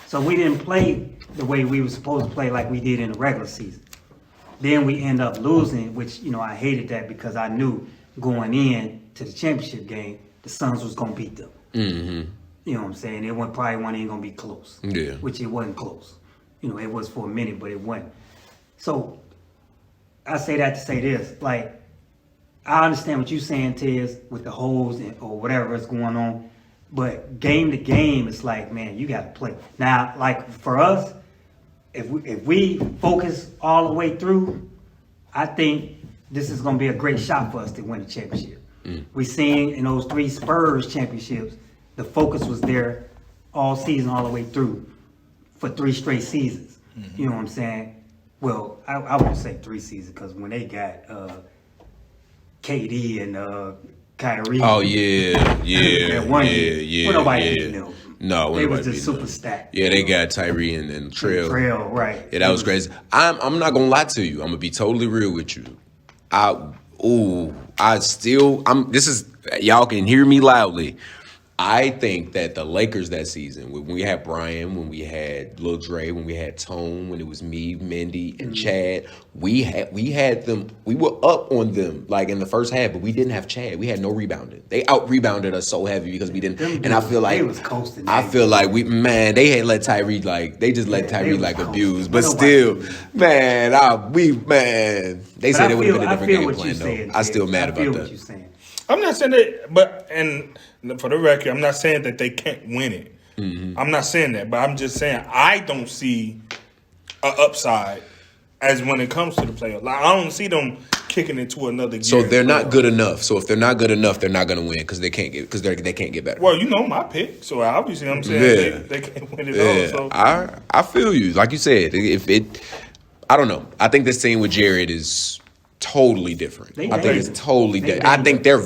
So we didn't play the way we were supposed to play like we did in the regular season. Then we end up losing, which, I hated that because I knew going in to the championship game, the Suns was going to beat them. Mm-hmm. You know what I'm saying? It probably wasn't going to be close. Yeah. Which it wasn't close. It was for a minute, but it wasn't. So I say that to say this. Like, I understand what you're saying, Tiz, with the holes or whatever is going on. But game to game, it's like, man, you got to play. Now, like for us, if we focus all the way through, I think this is going to be a great shot for us to win the championship. We seen in those 3 Spurs championships, the focus was there all season, all the way through for 3 straight seasons. You know what I'm saying? Well, I won't say 3 seasons because when they got KD and Kyrie. Oh yeah. That one year. Well, nobody beat them. No, they was just super stacked. Yeah, they got Tyree and Trail. Trail, right? Yeah, that was crazy. I'm not gonna lie to you. I'm gonna be totally real with you. This is y'all can hear me loudly. I think that the Lakers that season, when we had Brian, when we had Lil Dre, when we had Tone, when it was me, Mendy, and Chad, we had them. We were up on them like in the first half, but we didn't have Chad. We had no rebounding. They out rebounded us so heavy because we didn't. And I feel like they was coasting. I feel like they had let Tyree they just let Tyree abuse. But still, they said it would have been a different game plan though. I'm still mad about that. What you're saying. I'm not saying that, and for the record, I'm not saying that they can't win it. Mm-hmm. I'm not saying that, but I'm just saying I don't see an upside as when it comes to the playoffs. Like, I don't see them kicking into another gear. So they're not good enough. So if they're not good enough, they're not going to win because they can't get better. Well, my pick. So obviously, I'm saying they can't win it all. So I feel you. Like you said, I don't know. I think this team with Jared is totally different. I think it's totally different. I think they're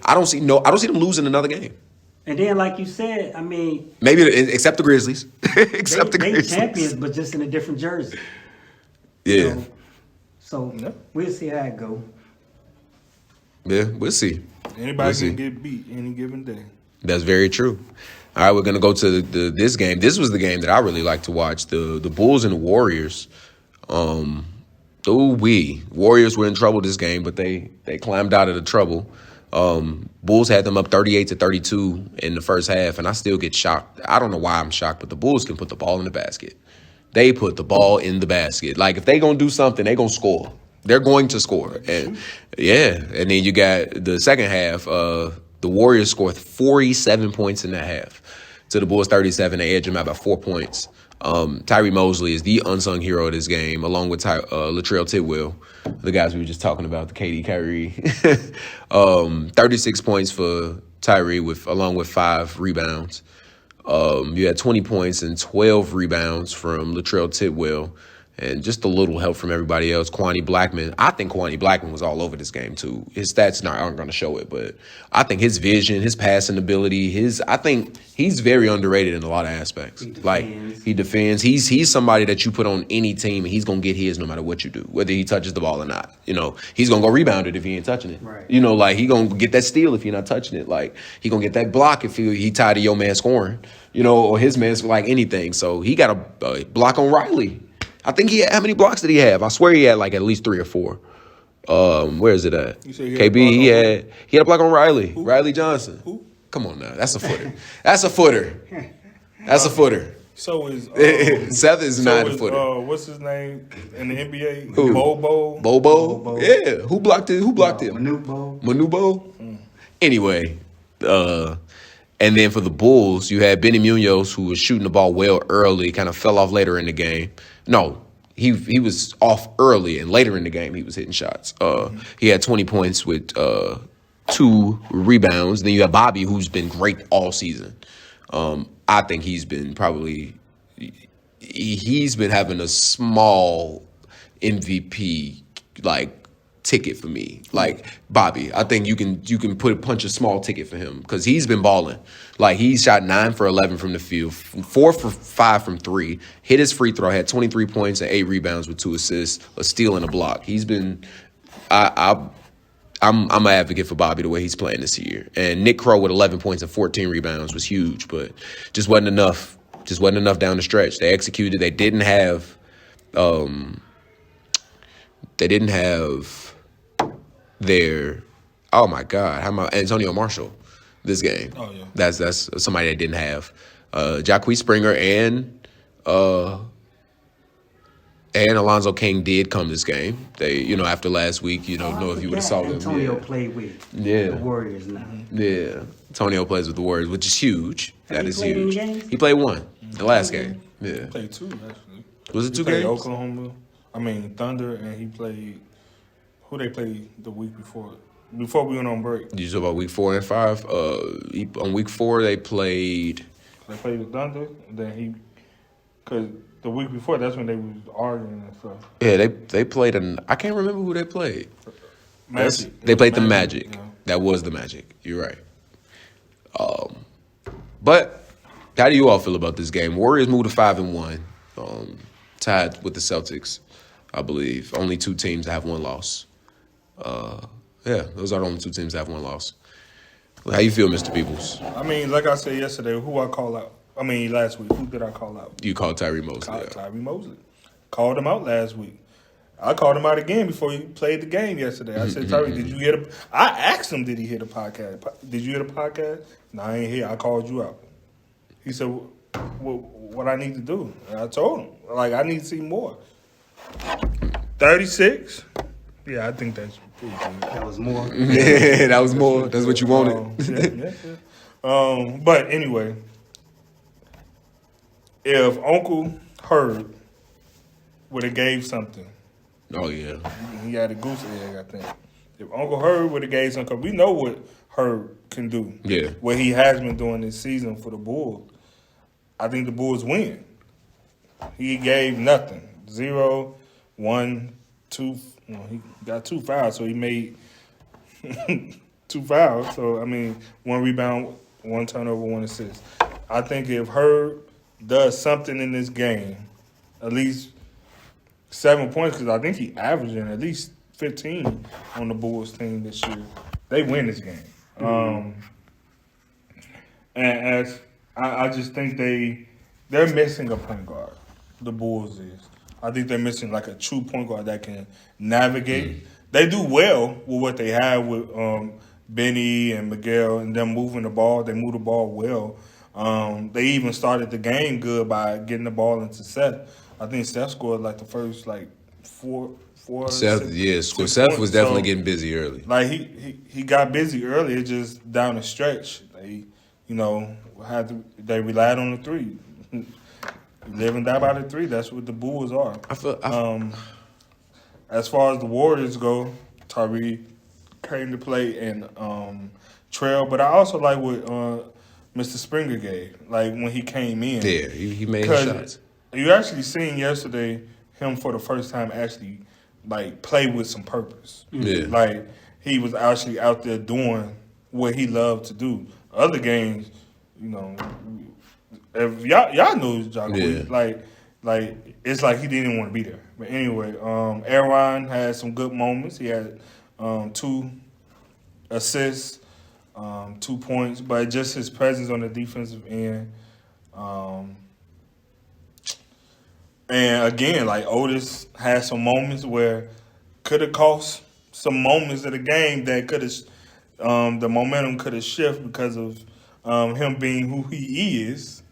I don't see them losing another game. And then, like you said, I mean, maybe except the Grizzlies. They champions, but just in a different jersey. Yeah. So we'll see how it go. Yeah, we'll see. Anybody can get beat any given day. That's very true. All right, we're gonna go to this game. This was the game that I really like to watch. The Bulls and the Warriors. Warriors were in trouble this game, but they climbed out of the trouble. Bulls had them up 38-32 in the first half, and I still get shocked. I don't know why I'm shocked, but the Bulls can put the ball in the basket. They put the ball in the basket. Like, if they going to do something, they going to score. They're going to score. And and then you got the second half, the Warriors scored 47 points in that half to the Bulls 37. They edged them out by 4 points. Tyree Mosley is the unsung hero of this game, along with Latrell Tidwell, the guys we were just talking about, the KD Kyrie. 36 points for Tyree along with 5 rebounds. You had 20 points and 12 rebounds from Latrell Tidwell, and just a little help from everybody else. Kwani Blackman. I think Kwani Blackman was all over this game too. His stats aren't going to show it, but I think his vision, his passing ability, I think he's very underrated in a lot of aspects. He defends. He's somebody that you put on any team, and he's going to get his no matter what you do, whether he touches the ball or not. He's going to go rebound it if he ain't touching it. Right. He going to get that steal if you're not touching it. Like, he going to get that block if he tied to your man scoring, or his man's like anything. So he got a block on Riley. I think how many blocks did he have? I swear he had like at least 3 or 4. Where is it at? KB, he had a block on Riley. Who? Riley Johnson. Who? Come on now. That's a footer. That's a footer. So is Seth is not a footer. What's his name in the NBA? Who? Bobo? Yeah. Who blocked him? Manubo? Anyway, and then for the Bulls, you had Benny Munoz, who was shooting the ball well early, kind of fell off later in the game. No, he was off early, and later in the game he was hitting shots. He had 20 points with 2 rebounds. Then you have Bobby, who's been great all season. I think he's been having a small MVP ticket for me. Like Bobby, I think you can punch a small ticket for him because he's been balling. Like he shot 9 for 11 from the field, 4 for 5 from 3, hit his free throw, had 23 points and 8 rebounds with 2 assists, a steal and a block. He's been I'm an advocate for Bobby the way he's playing this year. And Nick Crow with 11 points and 14 rebounds was huge, but just wasn't enough. Just wasn't enough down the stretch. They executed. They didn't have their, oh my God, how about Antonio Marshall this game? Oh yeah, that's somebody they didn't have. Jacquees Springer and Alonzo King did come this game. They, after last week, know if you would have saw them. Antonio played with the Warriors now. Yeah, Antonio plays with the Warriors, which is huge. That is huge. He played 1 the last game. Yeah, he played 2 actually. Was it 2 he played games? Oklahoma. I mean Thunder, and he played. Who they played the week before? Before we went on break. You talk about week 4 and 5. On week 4 they played. They played the Thunder, and then because the week before that's when they was arguing and stuff. Yeah, they played I can't remember who they played. Magic. They played the Magic. Yeah. That was the Magic. You're right. But how do you all feel about this game? Warriors moved to 5-1, tied with the Celtics, I believe. Only 2 teams that have 1 loss. Those are the only 2 teams that have 1 loss. How you feel, Mr. Peoples? I mean, like I said yesterday, who I call out? I mean, last week, who did I call out? You called Tyree Mosley. Tyree Mosley. Called him out last week. I called him out again before he played the game yesterday. I said, Tyree, did you hear I asked him, did he hear the podcast? Did you hear the podcast? No, I ain't hear. I called you out. He said, what I need to do? And I told him, I need to see more. 36? Yeah, I think that's pretty good. That was more. Yeah, that was more. That's what you wanted. Yeah. But anyway, if Uncle Herb would have gave something. Oh, yeah. He had a goose egg, I think. If Uncle Herb would have gave something, we know what Herb can do. Yeah. What he has been doing this season for the Bulls. I think the Bulls win. He gave nothing. 0, 1, 2. He got 2 fouls, so he made 2 fouls. So, 1 rebound, 1 turnover, 1 assist. I think if Herb does something in this game, at least 7 points, because I think he averaging at least 15 on the Bulls team this year, they win this game. And as I just think they're missing a point guard. The Bulls is. I think they're missing a true point guard that can navigate. They do well with what they have with Benny and Miguel and them moving the ball. They move the ball well. They even started the game good by getting the ball into Seth. I think Steph scored the first 4. Seth, Seth was definitely getting busy early. He got busy early. It's just down the stretch. They relied on the 3. Live and die by the 3. That's what the Bulls are. As far as the Warriors go, Tyree came to play and Trail. But I also like what Mr. Springer gave. When he came in. Yeah, he made his shots. You actually seen yesterday him for the first time actually play with some purpose. Yeah. He was actually out there doing what he loved to do. Other games, if y'all know Jacquees, it's he didn't want to be there. But anyway, Aaron had some good moments. He had 2 assists, 2 points, but just his presence on the defensive end. And again, Otis had some moments where could have cost some moments of the game that could have the momentum could have shifted because of him being who he is.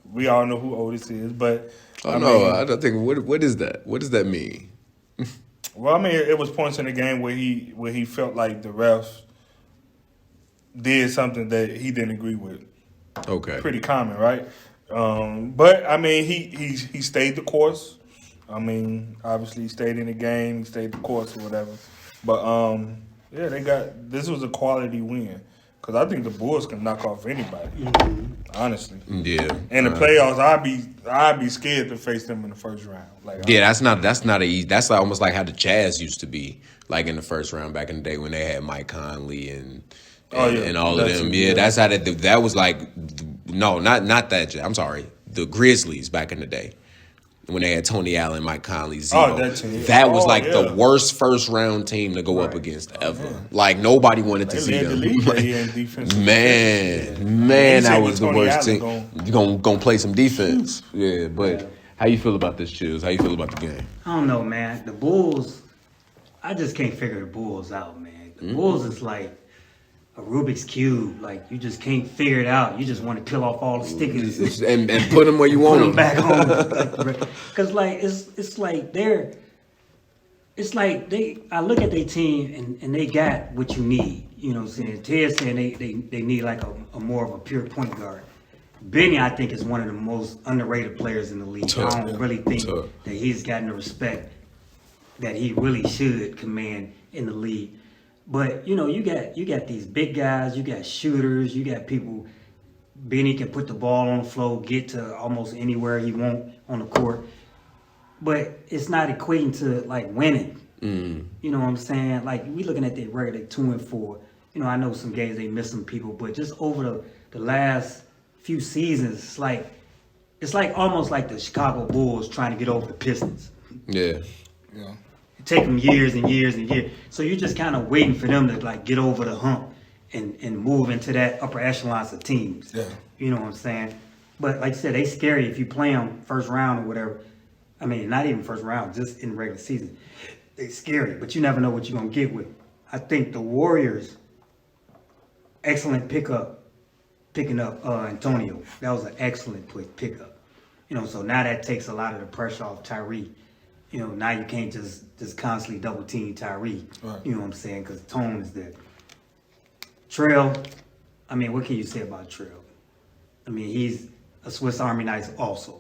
We all know who Otis is, but I don't think. What is that? What does that mean? Well, it was points in the game where he felt like the refs did something that he didn't agree with. Okay, pretty common, right? But he stayed the course. I mean, obviously he stayed in the game, he stayed the course or whatever. But yeah, this was a quality win. Because I think the Bulls can knock off anybody, honestly. Yeah. In the playoffs, I'd be scared to face them in the first round. That's not easy. That's like, almost like how the Jazz used to be, like in the first round back in the day when they had Mike Conley and all of them. Yeah, that's how that was like. No, not that. I'm sorry, the Grizzlies back in the day. When they had Tony Allen, Mike Conley, Zebo. That was the worst first round team to go up against ever. Yeah. Like nobody wanted to see them. Man, that was the worst team. You're gonna play some defense. Yeah, but how you feel about this, Chills? How you feel about the game? I don't know, man. The Bulls, I just can't figure the Bulls out, man. The Bulls is like a Rubik's Cube. Like, you just can't figure it out. You just want to peel off all the stickers and put them where you want them. Back home. Because, I look at their team and they got what you need. You know what I'm saying? Ted's saying they need like a more of a pure point guard. Benny, I think, is one of the most underrated players in the league. I don't really think that he's gotten the respect that he really should command in the league. But, you know, you got these big guys, you got shooters, you got people. Benny can put the ball on the floor, get to almost anywhere he want on the court. But it's not equating to, like, winning. You know what I'm saying? Like, we looking at the record, they 2-4. You know, I know some games they miss some people, but just over the last few seasons, it's like almost like the Chicago Bulls trying to get over the Pistons. Yeah. Take them years and years and years. So you're just kind of waiting for them to like get over the hump and move into that upper echelons of teams. Yeah. You know what I'm saying? But like I said, they scary if you play them first round or whatever. I mean, not even first round, just in the regular season. They scary, but you never know what you're going to get with. I think the Warriors, excellent picking up Antonio. That was an excellent pickup. You know, so now that takes a lot of the pressure off Tyree. You know, now you can't just constantly double team Tyree. Right. You know what I'm saying? Because Tone is there. Trail, I mean, what can you say about Trail? I mean, he's a Swiss Army knife also.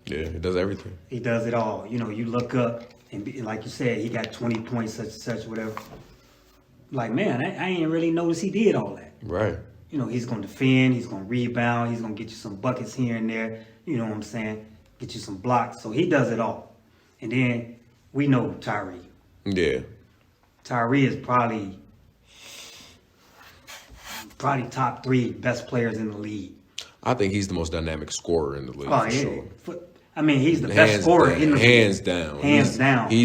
Yeah, he does everything. He does it all. You know, you look up and like you said, he got 20 points, such and such, whatever. Like, man, I ain't really noticed he did all that. Right. You know, he's going to defend, he's going to rebound, he's going to get you some buckets here and there. You know what I'm saying? Get you some blocks. So he does it all. And then we know Tyree. Yeah. Tyree is probably top 3 best players in the league. I think he's the most dynamic scorer in the league. Oh, for yeah. sure. I mean, he's the best scorer in the league. Hands down. He's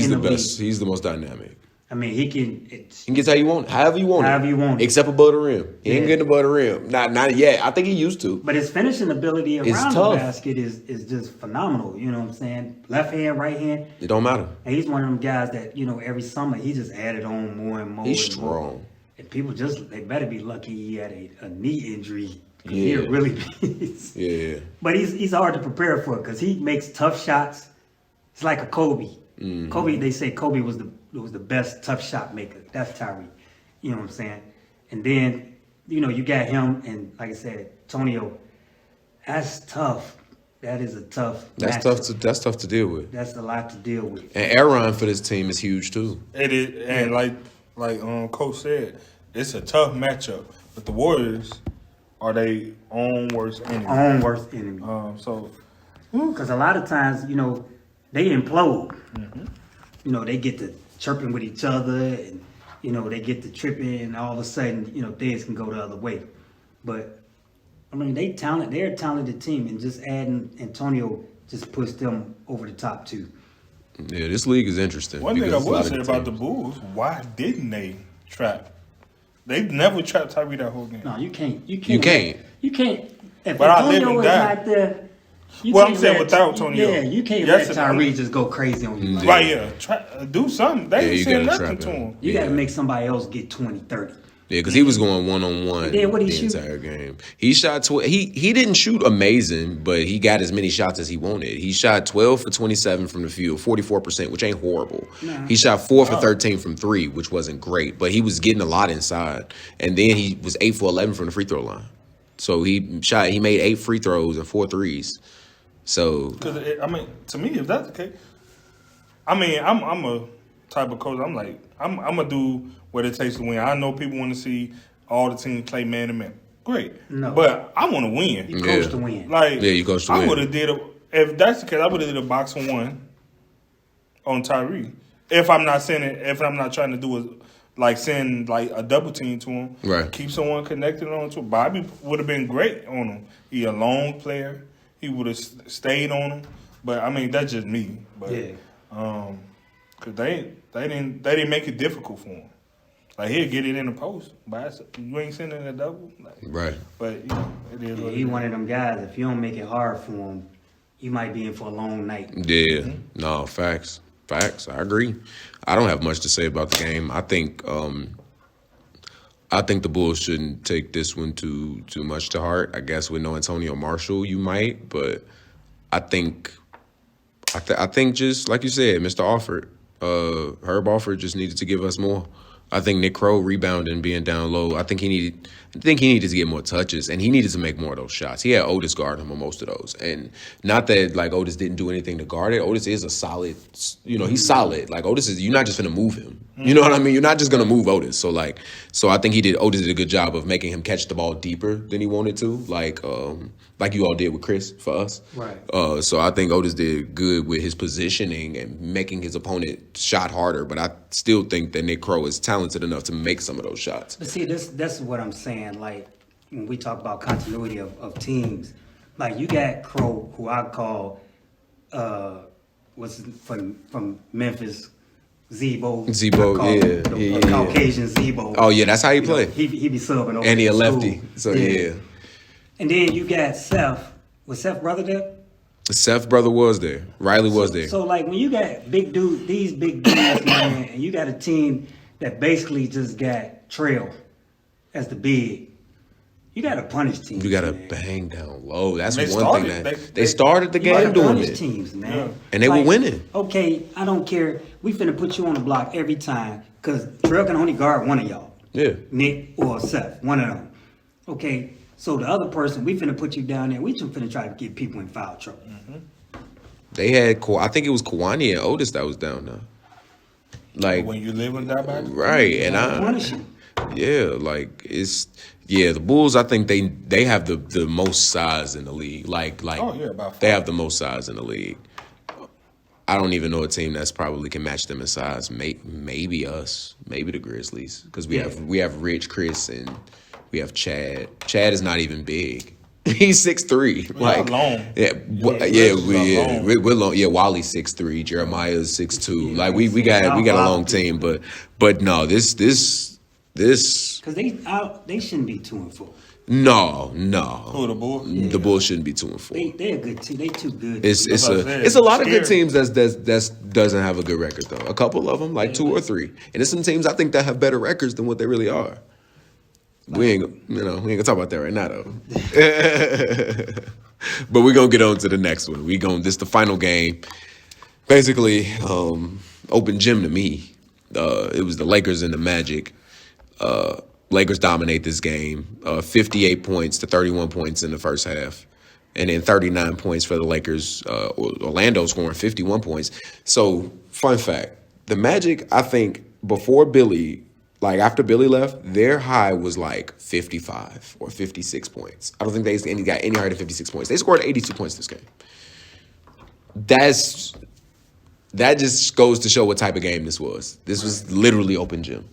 the best. League. He's the most dynamic. I mean, he can get how you want, however you want it. Except above the rim. He ain't getting above the rim. Not yet. I think he used to. But his finishing ability around the basket is just phenomenal. You know what I'm saying? Left hand, right hand. It don't matter. And he's one of them guys that, you know, every summer he just added on more and more. He's strong. And people they better be lucky he had a knee injury. Yeah. He really is. Yeah. But he's hard to prepare for because he makes tough shots. It's like a Kobe. Mm-hmm. Kobe, they say Kobe was the best tough shot maker. That's Tyree. You know what I'm saying? And then, you know, you got him and, like I said, Tonio. That's tough. That is a tough matchup. That's tough to deal with. That's a lot to deal with. And Aaron for this team is huge too. It is, and like Coach said, it's a tough matchup. But the Warriors are their own worst enemy. Because a lot of times, you know, they implode. Mm-hmm. You know, they get to chirping with each other, and you know they get to tripping, and all of a sudden, you know, things can go the other way. But I mean, they're a talented team, and just adding Antonio just puts them over the top too. Yeah, this league is interesting. One thing I will say about the Bulls, why didn't they trap? They never trapped Tyree that whole game. No, you can't. If but Antonio is not there. I'm saying without Tonio. Yeah, you can't let Tyree just go crazy on you. Right, yeah. Do something. They ain't saying nothing to him. You got to make somebody else get 20, 30. Yeah, because he was going one-on-one the entire game. He shot he didn't shoot amazing, but he got as many shots as he wanted. He shot 12 for 27 from the field, 44%, which ain't horrible. Nah. He shot 4 for 13 from 3, which wasn't great, but he was getting a lot inside. And then he was 8 for 11 from the free throw line. So he made 8 free throws and 4 threes. So, because I mean, to me, if that's the case, I mean, I'm a type of coach. I'm like, I'm gonna do what it takes to win. I know people want to see all the teams play man to man. Great, No. but I want to win. You coach to win. Like, Yeah, you coach to I win. would have did if that's the case. I would have did a box for one on Tyree. If I'm not trying to do send like a double team to him, Right. Keep someone connected on to him. Bobby would have been great on him. He a long player. He would have stayed on him. But I mean, that's just me. But, Yeah. Cause they didn't make it difficult for him. Like he'll get it in the post, but you ain't sending a double. Like, Right. But it is. What He it is. one of them guys. If you don't make it hard for him, you might be in for a long night. Yeah. No, facts. Facts. I agree. I don't have much to say about the game. I think the Bulls shouldn't take this one too much to heart. I guess with no Antonio Marshall, you might, but I think just like you said, Mr. Alford, Herb Alford just needed to give us more. I think Nick Crow rebounding, being down low. I think he needed to get more touches, and he needed to make more of those shots. He had Otis guard him on most of those, and not that like Otis didn't do anything to guard it. Otis is a solid, he's solid. Like Otis is, you're not just gonna move him. You know what I mean? You're not just gonna move Otis. So I think Otis did a good job of making him catch the ball deeper than he wanted to, like you all did with Chris for us. Right. So I think Otis did good with his positioning and making his opponent shot harder. But I still think that Nick Crow is talented enough to make some of those shots. But see, that's what I'm saying. Like when we talk about continuity of teams, like you got Crow, who I call from Memphis, Zebo. Caucasian Zebo. Oh yeah, that's how he play. He be subbing over. And he a at lefty, school. so yeah. And then you got Seth. Was Seth brother there? Seth brother was there. Riley was there. So like when you got these big dudes, man, and you got a team that basically just got Trail as the big, you got to punish teams. You got to man. bang down low. That's They one thing started- they started the You gotta game doing punish it, teams, man. Yeah. and they were winning. Okay, I don't care. We finna put you on the block every time because Trail can only guard one of y'all. Yeah. Nick or Seth, one of them. Okay, so the other person, we finna put you down there. We just finna try to get people in foul trouble. They had, I think it was Kawani and Otis that was down there. Like, When you live and die by it. right, and Punish you. the Bulls. I think they have the most size in the league. Like, Oh, yeah, by far. they have the most size in the league. I don't even know a team that's probably can match them in size. Maybe us, maybe the Grizzlies, because we have Rich, Chris, and we have Chad. Chad is not even big. He's 6'3". Like long. We're long. Yeah, Wally's 6'3". Jeremiah's 6'2". Like we got a long team, but no, this Because they shouldn't be 2-4. no. Who, the Bulls? The Bulls shouldn't be 2-4. They're a good team. They too good. It's a lot of good teams that doesn't have a good record though. A couple of them, like 2 or 3, and there's some teams I think that have better records than what they really are. We ain't gonna talk about that right now though. But we're gonna get on to the next one. This the final game. Basically, open gym to me. It was the Lakers and the Magic. Lakers dominate this game. 58 points to 31 points in the first half. And then 39 points for the Lakers. Orlando scoring 51 points. So, fun fact. The Magic, I think, before Billy, like after Billy left, their high was like 55 or 56 points. I don't think they got any higher than 56 points. They scored 82 points this game. That just goes to show what type of game this was. This was literally open gym.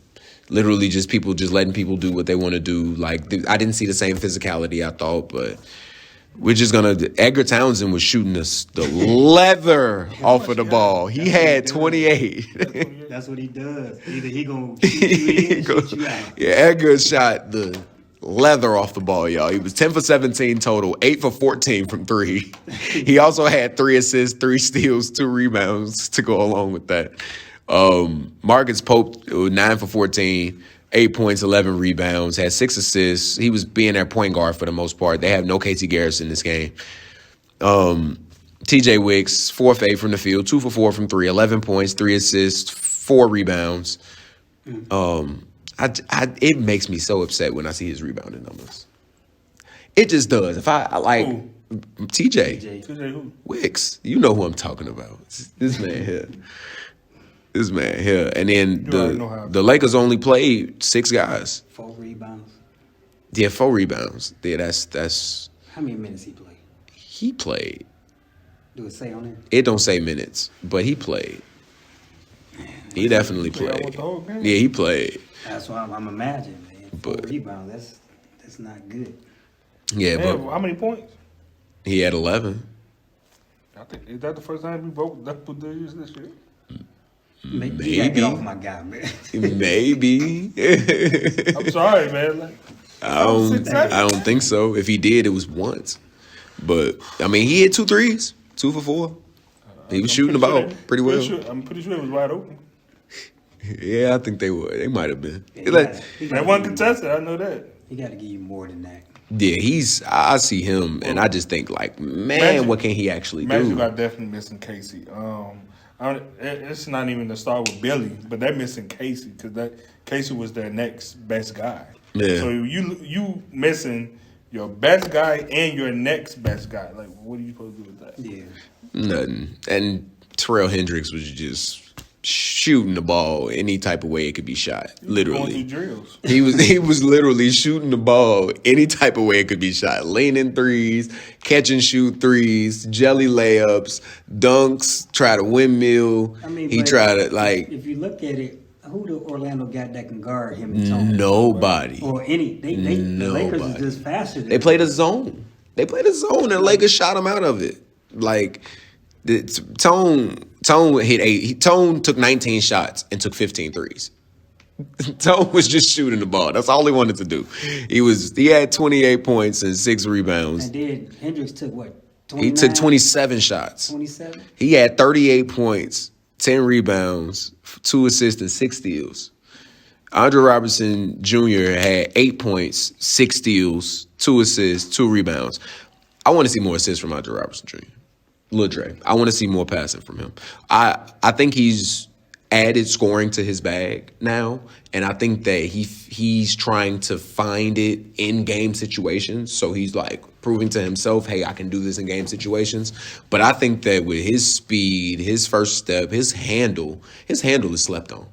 Literally just people just letting people do what they want to do. Like, I didn't see the same physicality I thought, but we're just going to... Edgar Townsend was shooting us the leather off of the ball. He had 28. That's what he does. Either he gonna shoot you in or shoot you out. Yeah, Edgar shot the leather off the ball, y'all. He was 10 for 17 total, 8 for 14 from 3. He also had 3 assists, 3 steals, 2 rebounds to go along with that. Marcus Pope, 9 for 14, 8 points, 11 rebounds, had 6 assists. He was being their point guard for the most part. They have no KT Garrison in this game. TJ Wicks, 4 for 8 from the field, 2 for 4 from 3, 11 points, 3 assists, 4 rebounds. It makes me so upset when I see his rebounding numbers. It just does. If I like Who? TJ TJ who? Wicks, you know who I'm talking about. This man here. This man here. And then already know how I the Lakers only played 6 guys. 4 rebounds. Yeah, 4 rebounds. Yeah, that's How many minutes he played? he played. Do it say on there? It don't say minutes, but he played. He definitely played played. almost the whole game? Yeah, he played. That's what I'm imagining, man. 4 But- rebounds. That's not good. Yeah, Man, but how many points? he had 11. I think is that the first time we broke double digits this year? Maybe. You gotta Maybe. get off my guy, man. Maybe. I'm sorry, man. Like, I don't think so. If he did, it was once. But I mean, he hit 2 threes, 2 for 4. He was shooting the ball pretty well. I'm pretty sure it was wide open. Yeah, I think they were. They might have been. Yeah, Like, That one contested, I know that. He got to give you more than that. yeah, I see him, and I just think like, man, Magic- what can he actually Magic do? are definitely missing Casey. It's not even to start with Billy, but they're missing Casey because that Casey was their next best guy. Yeah. So you missing your best guy and your next best guy. Like, what are you supposed to do with that? Yeah. Nothing. And Terrell Hendricks was just shooting the ball any type of way it could be shot. Going Literally. through drills. He was literally shooting the ball any type of way it could be shot. Leaning threes, catch and shoot threes, jelly layups, dunks, try to windmill. I mean, he but tried to like If you look at it, who do Orlando got that can guard him and Tony? nobody. Or any. The Lakers is Nobody. just faster than They played a zone. And the Lakers shot him out of it. Like Tone hit 8. Tone took 19 shots and took 15 threes. Tone was just shooting the ball. That's all he wanted to do. He had 28 points and 6 rebounds. And then Hendricks took what? He took 27 shots. 27? He had 38 points, 10 rebounds, 2 assists, and 6 steals. Andre Robertson Jr. had 8 points, 6 steals, 2 assists, 2 rebounds. I want to see more assists from Andre Robertson Jr. Lil Dre. I want to see more passing from him. I think he's added scoring to his bag now, and I think that he's trying to find it in game situations. So he's like proving to himself, hey, I can do this in game situations. But I think that with his speed, his first step, his handle is slept on.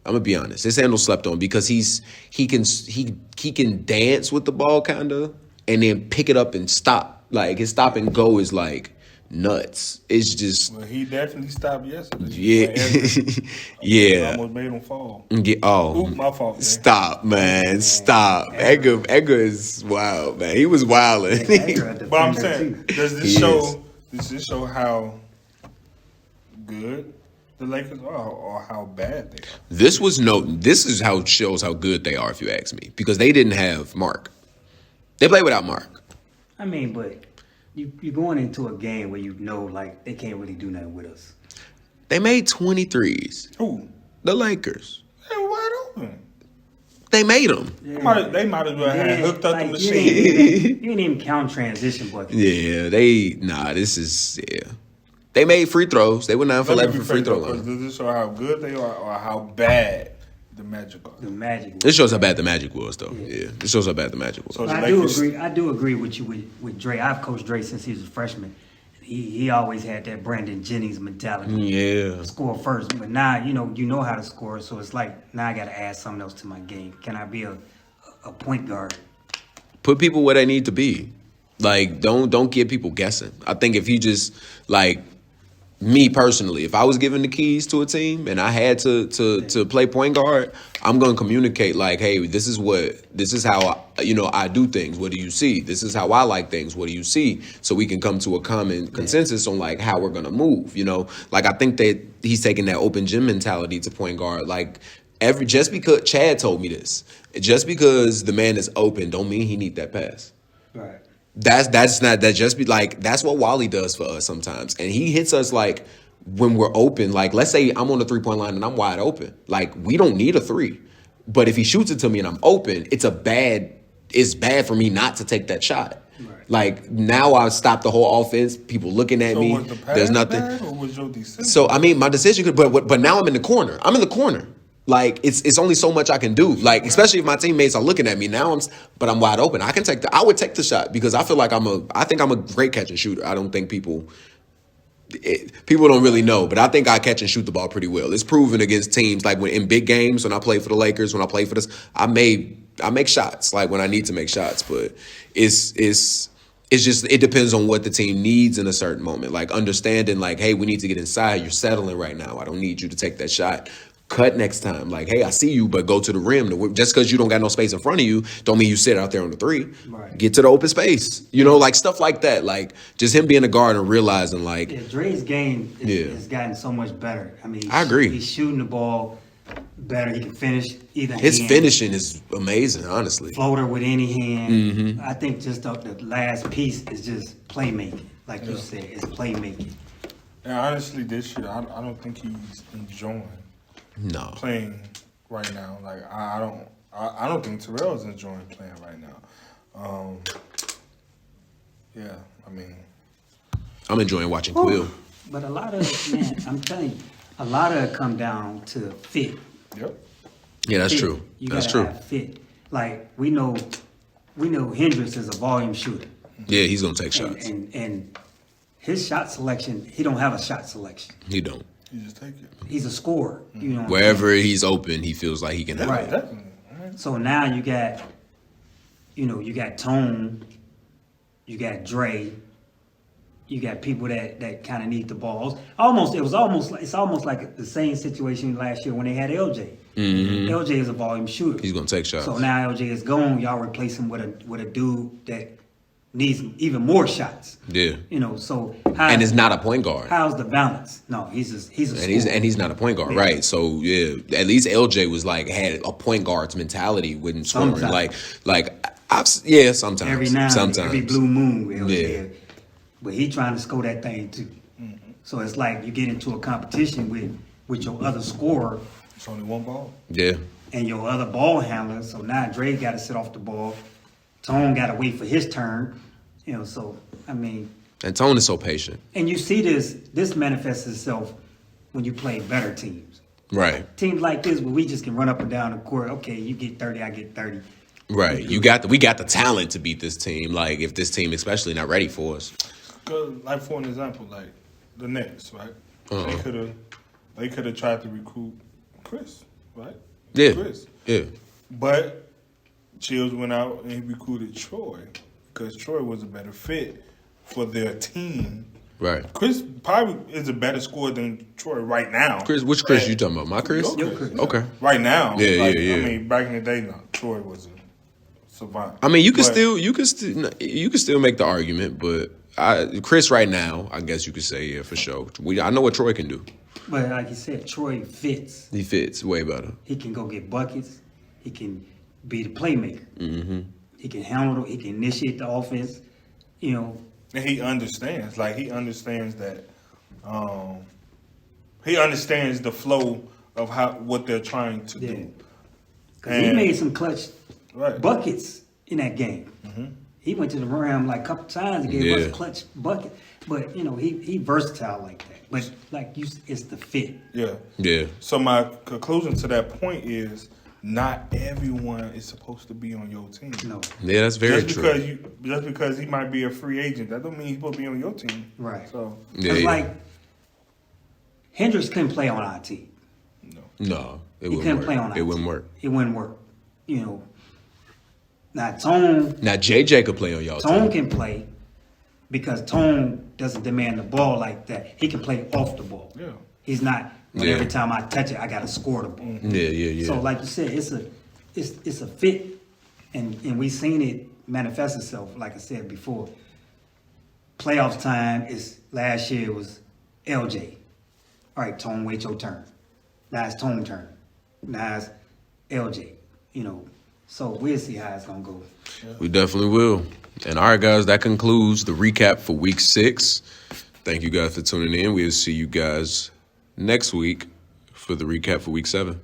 I'm gonna be honest. His handle slept on because he can dance with the ball kinda and then pick it up and stop. Like his stop and go is like nuts. It's just Well, he definitely stopped yesterday. yeah, Like, yeah. almost made him fall. Oh, Oop, my fault, man. Stop, man. Stop. Edgar is wild, man. He was wilding. But I'm saying, does He this show how good the Lakers are or how bad they are? This is how it shows how good they are, if you ask me, because they didn't have Mark. They played without Mark. I mean, but you're going into a game where you know, like, they can't really do nothing with us. They made 23s. Who? The Lakers. They were wide open. They made them. They might as well have hooked up the You machine. ain't even count transition buckets. Yeah, they made free throws. They were 9 for 11 for free throw line. Does this show how good they are or how bad the Magic are? The Magic. It shows how bad the Magic was, though. Yeah, it shows how bad the Magic was. So the I do Lakers- agree. I do agree with you with Dre. I've coached Dre since he was a freshman. He always had that Brandon Jennings mentality. Yeah. Score first, but now you know how to score. So it's like now I got to add something else to my game. Can I be a point guard? Put people where they need to be. Like, don't get people guessing. I think if you just like me personally, if I was given the keys to a team and I had to play point guard, I'm gonna communicate like, hey, this is how I do things. What do you see? This is how I like things. What do you see? So we can come to a common consensus on like how we're gonna move. Like I think that he's taking that open gym mentality to point guard. Like just because Chad told me this, just because the man is open, don't mean he need that pass. Right. That's not that just be like that's what Wally does for us sometimes, and he hits us like when we're open. Like let's say I'm on the 3-point line and I'm wide open. Like we don't need a 3, but if he shoots it to me and I'm open, it's bad for me not to take that shot. Right. Like now I stop the whole offense. People looking at So me. was the pass There's nothing. bad or was your decision? So I mean, my decision could, but now I'm in the corner. Like it's only so much I can do. Like especially if my teammates are looking at me now. But I'm wide open. I would take the shot because I feel like I think I'm a great catch and shooter. I don't think people people don't really know, but I think I catch and shoot the ball pretty well. It's proven against teams like when in big games when I play for the Lakers, when I play for this, I make shots like when I need to make shots, but it's just it depends on what the team needs in a certain moment. Like understanding like, hey, we need to get inside. You're settling right now. I don't need you to take that shot. Cut next time. Like, hey, I see you, but go to the rim. Just because you don't got no space in front of you, don't mean you sit out there on the three. Right. Get to the open space. You know, like stuff like that. Like just him being a guard and realizing like, Yeah, Dre's game has gotten so much better. I mean, I agree. He's shooting the ball better. He can finish either his hand. finishing is amazing, honestly. Floater with any hand. Mm-hmm. I think just the last piece is just playmaking. Like you said, it's playmaking. And honestly, this year, I don't think he's enjoying No. playing right now. Like I don't think Terrell is enjoying playing right now. Yeah, I mean, I'm enjoying watching Quill. But a lot of man, I'm telling you, a lot of it come down to fit. yep. Yeah, that's Fit. true. You That's gotta true. have fit. Like we know Hendricks is a volume shooter. Yeah, he's gonna take shots. And his shot selection, he don't have a shot selection. He don't. You just take it. He's a scorer. You know, Wherever he's open, he feels like he can have Right. it. Definitely. so now you got Tone, you got Dre, you got people that kind of need the balls. It's almost like the same situation last year when they had LJ. LJ is a volume shooter. He's gonna take shots. So now LJ is gone. Y'all replace him with a dude that needs even more shots. Yeah. You know, so And is not a point guard. how's the balance? No, he's a And he's not a point guard, Yeah. right? So yeah, at least LJ was like had a point guard's mentality when scoring. Sometimes. Sometimes every now and sometimes then, every blue moon. LJ. Yeah. But he trying to score that thing too. So it's like you get into a competition with your other scorer It's only one ball. Yeah. and your other ball handler. So now Dre got to sit off the ball. Tone got to wait for his turn. You know, so I mean, And Tone is so patient. and you see this manifests itself when you play better teams. Right. Teams like this where we just can run up and down the court. Okay, you get 30, I get 30. Right. We got the talent to beat this team. Like if this team especially not ready for us. Cause, like for an example, like the Nets, right? They could have tried to recruit Chris, right? Yeah. Chris. Yeah. But Chills went out and he recruited Troy because Troy was a better fit for their team. Right. Chris probably is a better scorer than Troy right now. Which Chris you talking about? My Chris? Your Chris. Okay. Right now. Yeah. I mean, back in the day, no, Troy was a savant. I mean, you can But- still make the argument, but Chris right now, I guess you could say yeah for sure. I know what Troy can do. But like you said, Troy fits. He fits way better. He can go get buckets. He can be the playmaker. Mm-hmm. He can handle. He can initiate the offense. You know. And he understands. Like he understands that. He understands the flow of what they're trying to do. Because he made some clutch Right. buckets in that game. He went to the rim like a couple times and gave us Yeah. a clutch bucket. But you know, he versatile like that. But like it's the fit. Yeah. Yeah. So my conclusion to that point is not everyone is supposed to be on your team. No. Yeah, that's very Just true. because he might be a free agent, that don't mean he's supposed to be on your team. Right. So Yeah, It's yeah. like Hendricks couldn't play on our team. No, it He wouldn't couldn't work. play on our It wouldn't team. work. It wouldn't work. You know. Now Tone Now JJ could play on y'all Tone team. can play because Tone doesn't demand the ball like that. He can play off the ball. Yeah. He's not. But Yeah. every time I touch it, I got to score the ball. Yeah. So like you said, it's a fit, and we seen it manifest itself. Like I said before, playoffs time is last year was LJ. All right, Tone, wait your turn. Now it's Tone turn. Now it's LJ. You know, so we'll see how it's gonna go. We definitely will. And all right, guys, that concludes the recap for week 6. Thank you guys for tuning in. We'll see you guys next week for the recap for week 7.